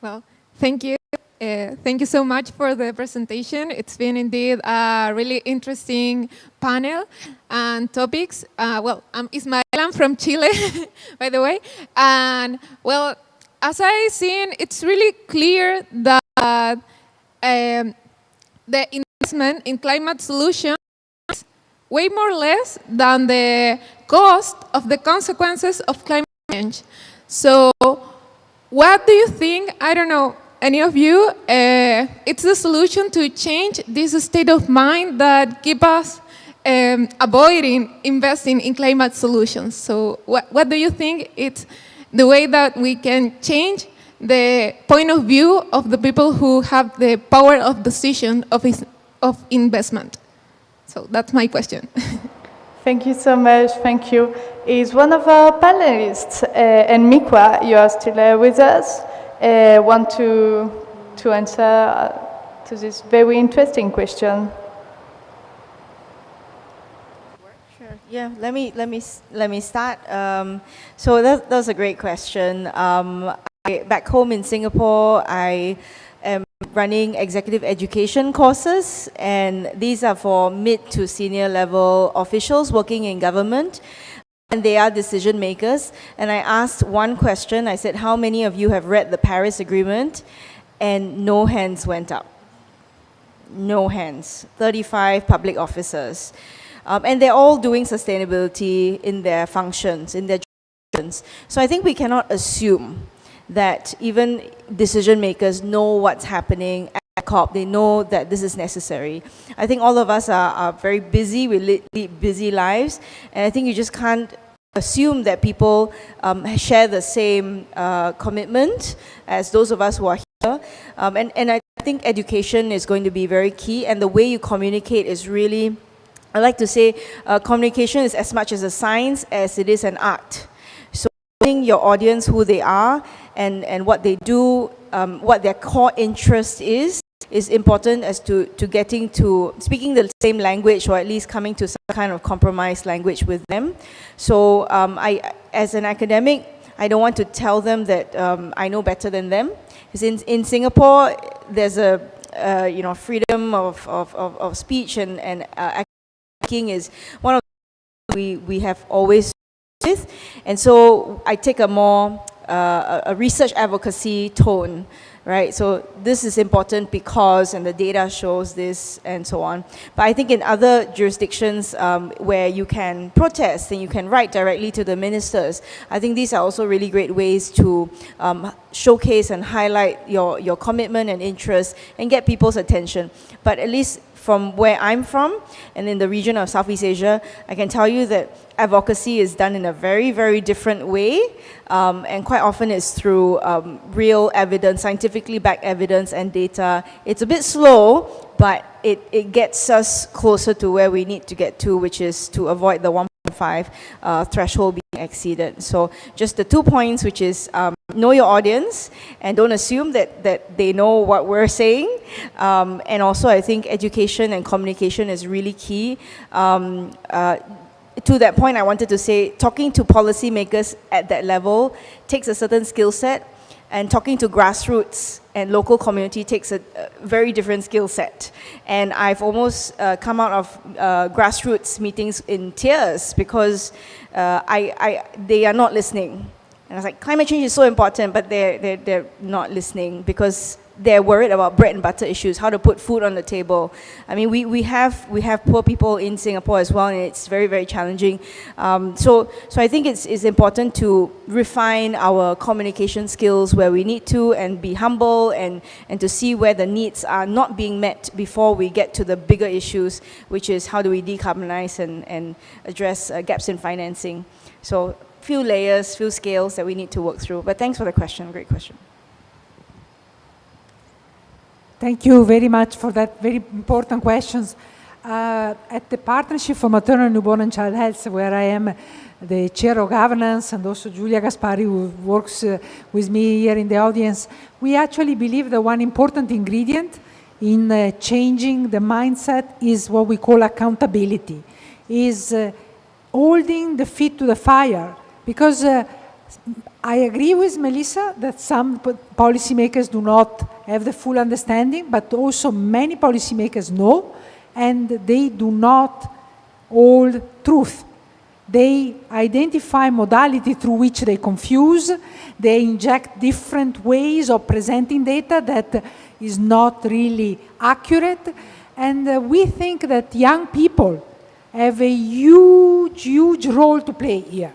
[SPEAKER 6] Well, thank you. Thank you so much for the presentation. It's been indeed a really interesting panel and topics. Well, I'm Ismael, I'm from Chile, by the way. And well, as I've seen, it's really clear that the investment in climate solutions is way more less than the cost of the consequences of climate change. So what do you think, I don't know, any of you, it's the solution to change this state of mind that keep us avoiding investing in climate solutions? So what do you think it's the way that we can change the point of view of the people who have the power of decision of investment? So that's my question.
[SPEAKER 1] Thank you so much. Thank you. Is one of our panelists, and Mikwa, you are still with us, want to answer to this very interesting question?
[SPEAKER 3] Sure. Yeah. Let me start. So that was a great question. Back home in Singapore, I am running executive education courses, and these are for mid to senior level officials working in government, and they are decision makers. And I asked one question. I said, how many of you have read the Paris Agreement? And no hands went up. No hands. 35 public officers. And they're all doing sustainability in their functions, in their functions. So I think we cannot assume that even decision makers know what's happening at COP. They know that this is necessary. I think all of us are very busy. We lead busy lives. And I think you just can't assume that people share the same commitment as those of us who are here. And I think education is going to be very key. And the way you communicate is really, I like to say, communication is as much as a science as it is an art. So knowing your audience, who they are, and what they do, what their core interest is important as to getting to speaking the same language, or at least coming to some kind of compromise language with them. So I, as an academic, I don't want to tell them that I know better than them. Because in Singapore, there's a freedom of speech, and speaking is one of the we have always with, and so I take a more a research advocacy tone, right? So this is important because, and the data shows this, and so on. But I think in other jurisdictions where you can protest and you can write directly to the ministers, I think these are also really great ways to showcase and highlight your commitment and interest and get people's attention. But at least from where I'm from, and in the region of Southeast Asia, I can tell you that advocacy is done in a very, very different way, and quite often it's through real evidence, scientifically backed evidence and data. It's a bit slow, but it gets us closer to where we need to get to, which is to avoid the 1.5 threshold being exceeded. So just the 2 points, which is know your audience and don't assume that they know what we're saying. And also I think education and communication is really key. To that point, I wanted to say, talking to policymakers at that level takes a certain skill set, and talking to grassroots and local community takes a very different skill set. And I've almost come out of grassroots meetings in tears because they are not listening. And I was like, climate change is so important, but they're not listening because they're worried about bread and butter issues, how to put food on the table. I mean, we have poor people in Singapore as well, and it's very, very challenging. So I think it's important to refine our communication skills where we need to, and be humble, and to see where the needs are not being met before we get to the bigger issues, which is how do we decarbonize and address gaps in financing. So few layers, few scales that we need to work through. But thanks for the question, great question.
[SPEAKER 2] Thank you very much for that very important questions. At the Partnership for Maternal, Newborn and Child Health, where I am the chair of governance, and also Giulia Gaspari, who works with me here in the audience, we actually believe that one important ingredient in changing the mindset is what we call accountability, is holding the feet to the fire. Because I agree with Melissa that some policymakers do not have the full understanding, but also many policymakers know, and they do not hold truth. They identify modality through which they confuse, they inject different ways of presenting data that is not really accurate, and we think that young people have a huge, huge role to play here,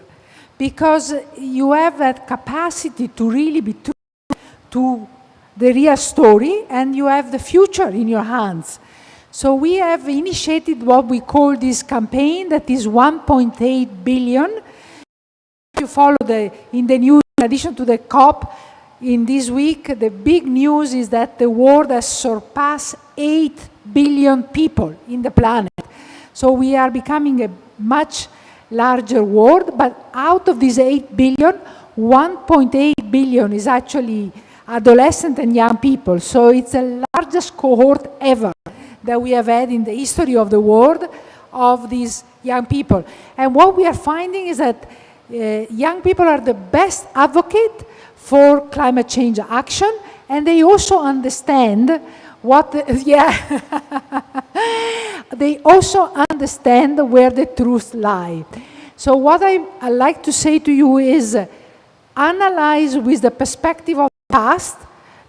[SPEAKER 2] because you have that capacity to really be true to the real story, and you have the future in your hands. So we have initiated what we call this campaign that is 1.8 billion. If you follow in the news, in addition to the COP, in this week, the big news is that the world has surpassed 8 billion people in the planet. So we are becoming a much larger world, but out of these 8 billion, 1.8 billion is actually adolescent and young people. So it's the largest cohort ever that we have had in the history of the world of these young people. And what we are finding is that young people are the best advocate for climate change action, and they also understand what, they also understand where the truth lies. So what I like to say to you is analyze with the perspective of the past,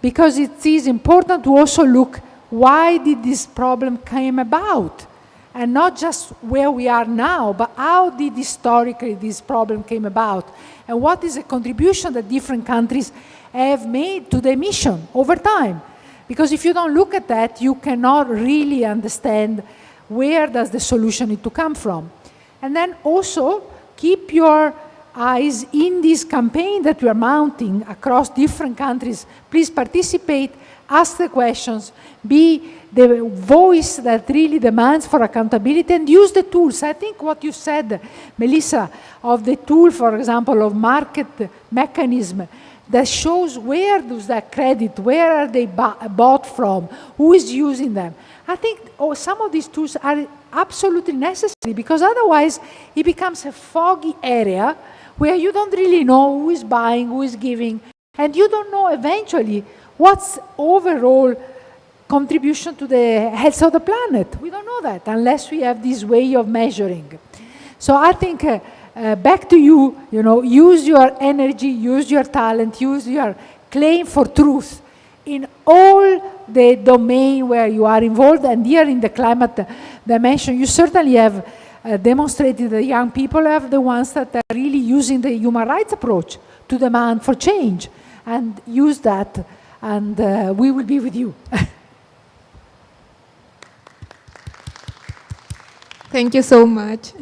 [SPEAKER 2] because it is important to also look why did this problem came about, and not just where we are now, but how did historically this problem came about, and what is the contribution that different countries have made to the emission over time. Because if you don't look at that, you cannot really understand where does the solution need to come from. And then also keep your eyes in this campaign that we are mounting across different countries. Please participate, ask the questions, be the voice that really demands for accountability, and use the tools. I think what you said, Melissa, of the tool, for example, of market mechanism, that shows where does that credit, where are they bought from, who is using them. I think some of these tools are absolutely necessary, because otherwise it becomes a foggy area where you don't really know who is buying, who is giving, and you don't know eventually what's overall contribution to the health of the planet. We don't know that unless we have this way of measuring. So I think back to you, use your energy, use your talent, use your claim for truth in all the domain where you are involved, and here in the climate dimension, you certainly have demonstrated that young people are the ones that are really using the human rights approach to demand for change, and use that, and we will be with you.
[SPEAKER 6] Thank you so much.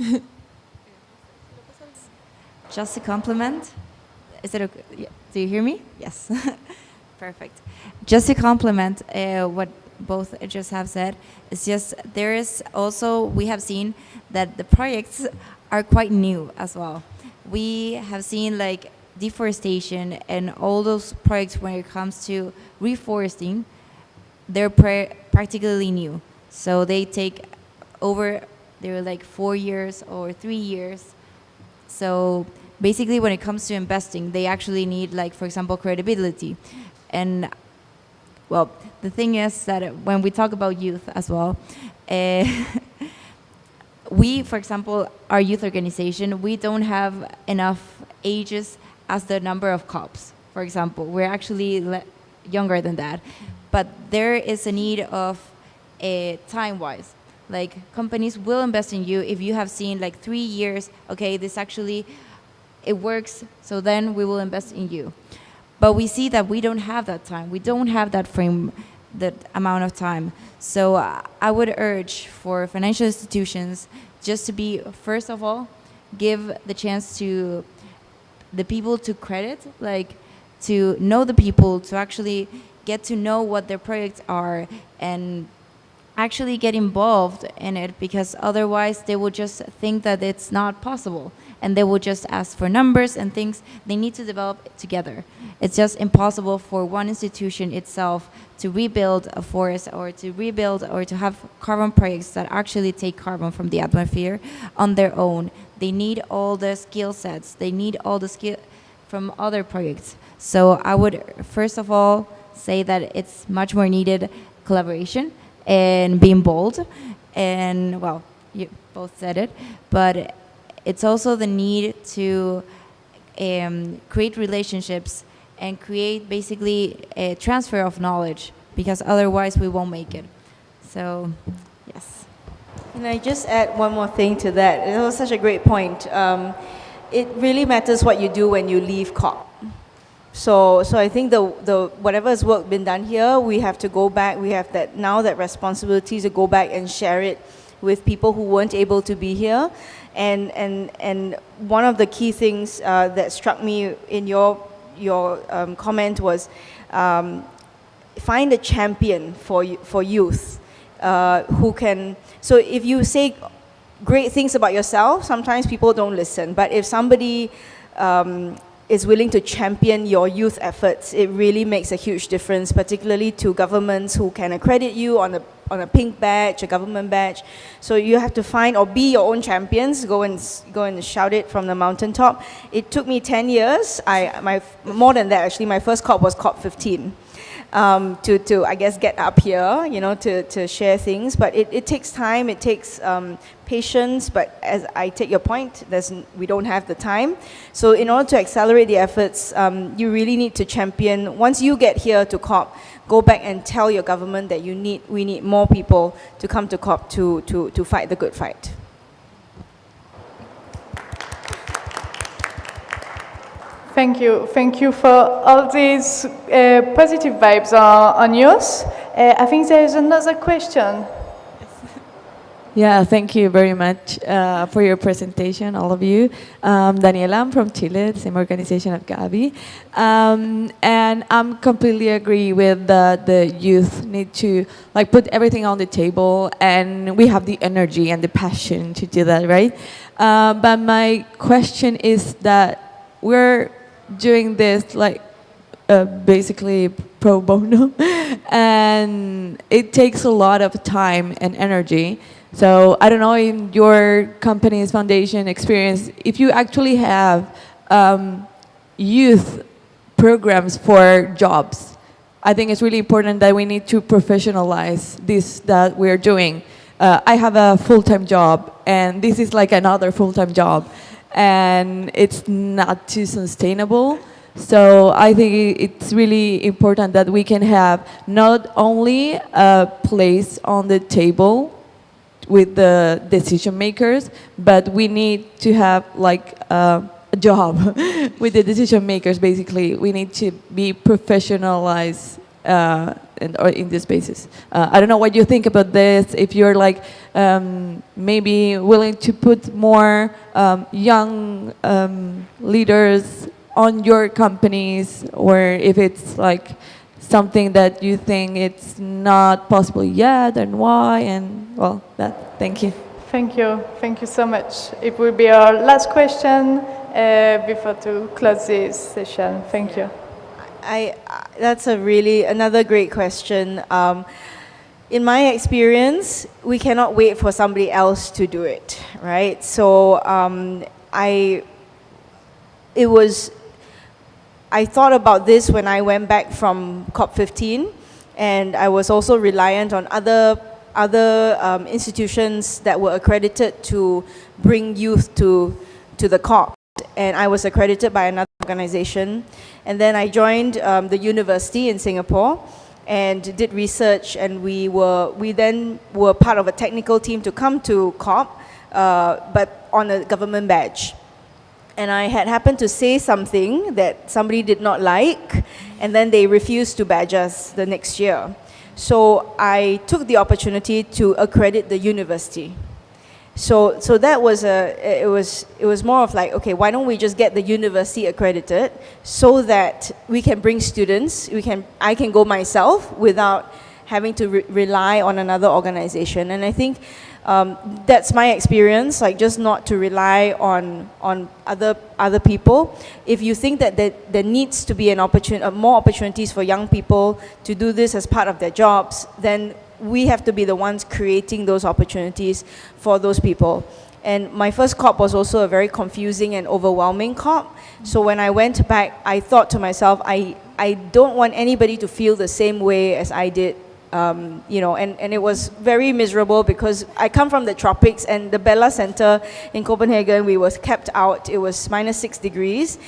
[SPEAKER 4] Just a compliment. Is it okay? Yeah. Do you hear me? Yes. Perfect. Just to compliment what both just have said, it's just there is also, we have seen that the projects are quite new as well. We have seen like deforestation and all those projects when it comes to reforesting, they're practically new. So they take over, they're like 4 years or 3 years. So basically when it comes to investing, they actually need, like, for example, credibility. And well, the thing is that when we talk about youth as well, we, for example, our youth organization, we don't have enough ages as the number of cops, for example. We're actually younger than that. But there is a need of time-wise. Like, companies will invest in you if you have seen like 3 years, okay, this actually, it works, so then we will invest in you. But we see that we don't have that time. We don't have that frame, that amount of time. So I would urge for financial institutions just to be, first of all, give the chance to the people to credit, like to know the people, to actually get to know what their projects are and actually get involved in it, because otherwise they will just think that it's not possible and they will just ask for numbers and things. They need to develop it together. It's just impossible for one institution itself to rebuild a forest or to rebuild or to have carbon projects that actually take carbon from the atmosphere on their own. They need all the skill sets. They need all the skill from other projects. So I would first of all say that it's much more needed collaboration and being bold. And well, you both said it, but it's also the need to create relationships and create basically a transfer of knowledge, because otherwise we won't make it. So, yes.
[SPEAKER 3] Can I just add one more thing to that? It was such a great point. It really matters what you do when you leave COP. So I think the whatever has work been done here, we have to go back. We have that responsibility to go back and share it with people who weren't able to be here. And one of the key things that struck me in your comment was find a champion for youth who can. So if you say great things about yourself, sometimes people don't listen. But if somebody is willing to champion your youth efforts, it really makes a huge difference, particularly to governments who can accredit you on a pink badge, a government badge. So you have to find or be your own champions. Go and shout it from the mountaintop. It took me 10 years. More than that actually. My first COP was COP 15. To I guess get up here, to share things. But it takes time, it takes patience, but as I take your point, we don't have the time. So in order to accelerate the efforts, you really need to champion. Once you get here to COP, go back and tell your government that we need more people to come to COP to fight the good fight.
[SPEAKER 1] Thank you for all these positive vibes on yours. I think there is another question.
[SPEAKER 7] Yeah, thank you very much for your presentation, all of you. Daniela, I'm from Chile, the same organization at Gabi. And I'm completely agree with the youth need to put everything on the table, and we have the energy and the passion to do that, right? But my question is that we're doing this basically pro bono, and it takes a lot of time and energy. So I don't know, in your company's foundation experience, if you actually have youth programs for jobs, I think it's really important that we need to professionalize this that we're doing. I have a full-time job, and this is like another full-time job, and it's not too sustainable. So I think it's really important that we can have not only a place on the table with the decision makers, but we need to have a job with the decision makers. Basically, we need to be professionalized or in this basis. I don't know what you think about this. If you're maybe willing to put more young leaders on your companies, or if it's something that you think it's not possible yet, and why, and well, thank you.
[SPEAKER 1] Thank you so much. It will be our last question before to close this session. Thank you.
[SPEAKER 3] That's another great question. In my experience, we cannot wait for somebody else to do it, right? So I thought about this when I went back from COP15, and I was also reliant on other institutions that were accredited to bring youth to the COP. And I was accredited by another organization. And then I joined the university in Singapore and did research, and we then were part of a technical team to come to COP, but on a government badge. And I had happened to say something that somebody did not like, and then they refused to badge us the next year. So I took the opportunity to accredit the university. So that was it was more of like, okay, why don't we just get the university accredited so that we can bring students, I can go myself without having to rely on another organization. And I think that's my experience, like just not to rely on other people. If you think that there needs to be more opportunities for young people to do this as part of their jobs, then we have to be the ones creating those opportunities for those people. And my first COP was also a very confusing and overwhelming COP. So when I went back, I thought to myself, I don't want anybody to feel the same way as I did. You know, and it was very miserable because I come from the tropics, and the Bella Center in Copenhagen, we was kept out. It was -6 degrees.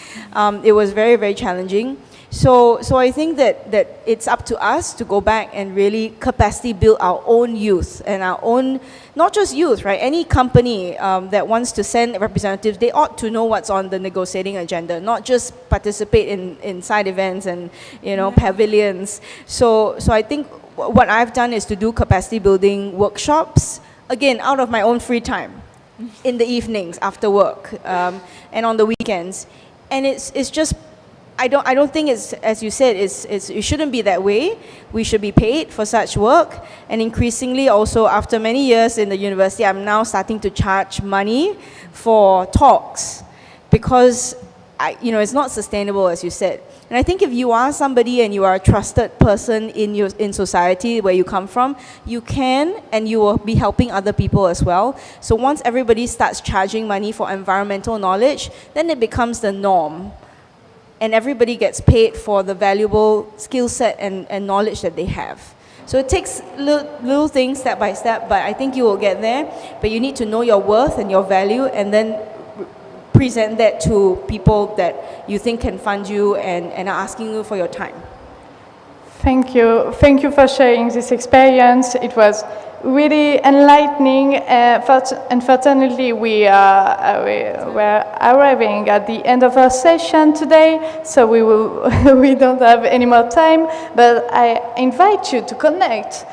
[SPEAKER 3] It was very, very challenging. So I think that it's up to us to go back and really capacity build our own youth and our own, not just youth, right? Any company that wants to send representatives, they ought to know what's on the negotiating agenda, not just participate in side events and, you know, pavilions. So I think what I've done is to do capacity building workshops, again, out of my own free time, in the evenings after work, and on the weekends. And it's just, I don't think it's, as you said, it shouldn't be that way. We should be paid for such work. And increasingly also, after many years in the university, I'm now starting to charge money for talks because it's not sustainable, as you said. And I think if you are somebody and you are a trusted person in society where you come from, you can and you will be helping other people as well. So once everybody starts charging money for environmental knowledge, then it becomes the norm. And everybody gets paid for the valuable skill set and knowledge that they have. So it takes little things step by step, but I think you will get there. But you need to know your worth and your value, and then present that to people that you think can fund you and are asking you for your time.
[SPEAKER 1] Thank you. Thank you for sharing this experience. It was really enlightening. Unfortunately, we're arriving at the end of our session today, so we don't have any more time. But I invite you to connect,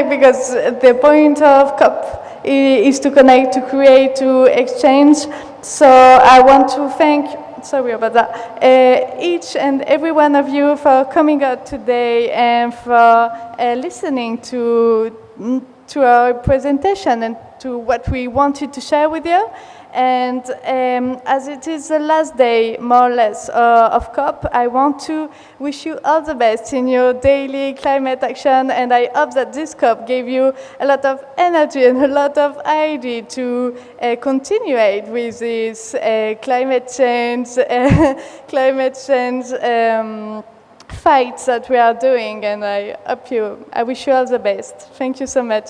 [SPEAKER 1] because the point of COP is to connect, to create, to exchange. So I want to thank, sorry about that, each and every one of you for coming out today and for listening to our presentation and to what we wanted to share with you. And as it is the last day, more or less, of COP, I want to wish you all the best in your daily climate action, and I hope that this COP gave you a lot of energy and a lot of idea to continue with this climate change fights that we are doing, and I wish you all the best. Thank you so much.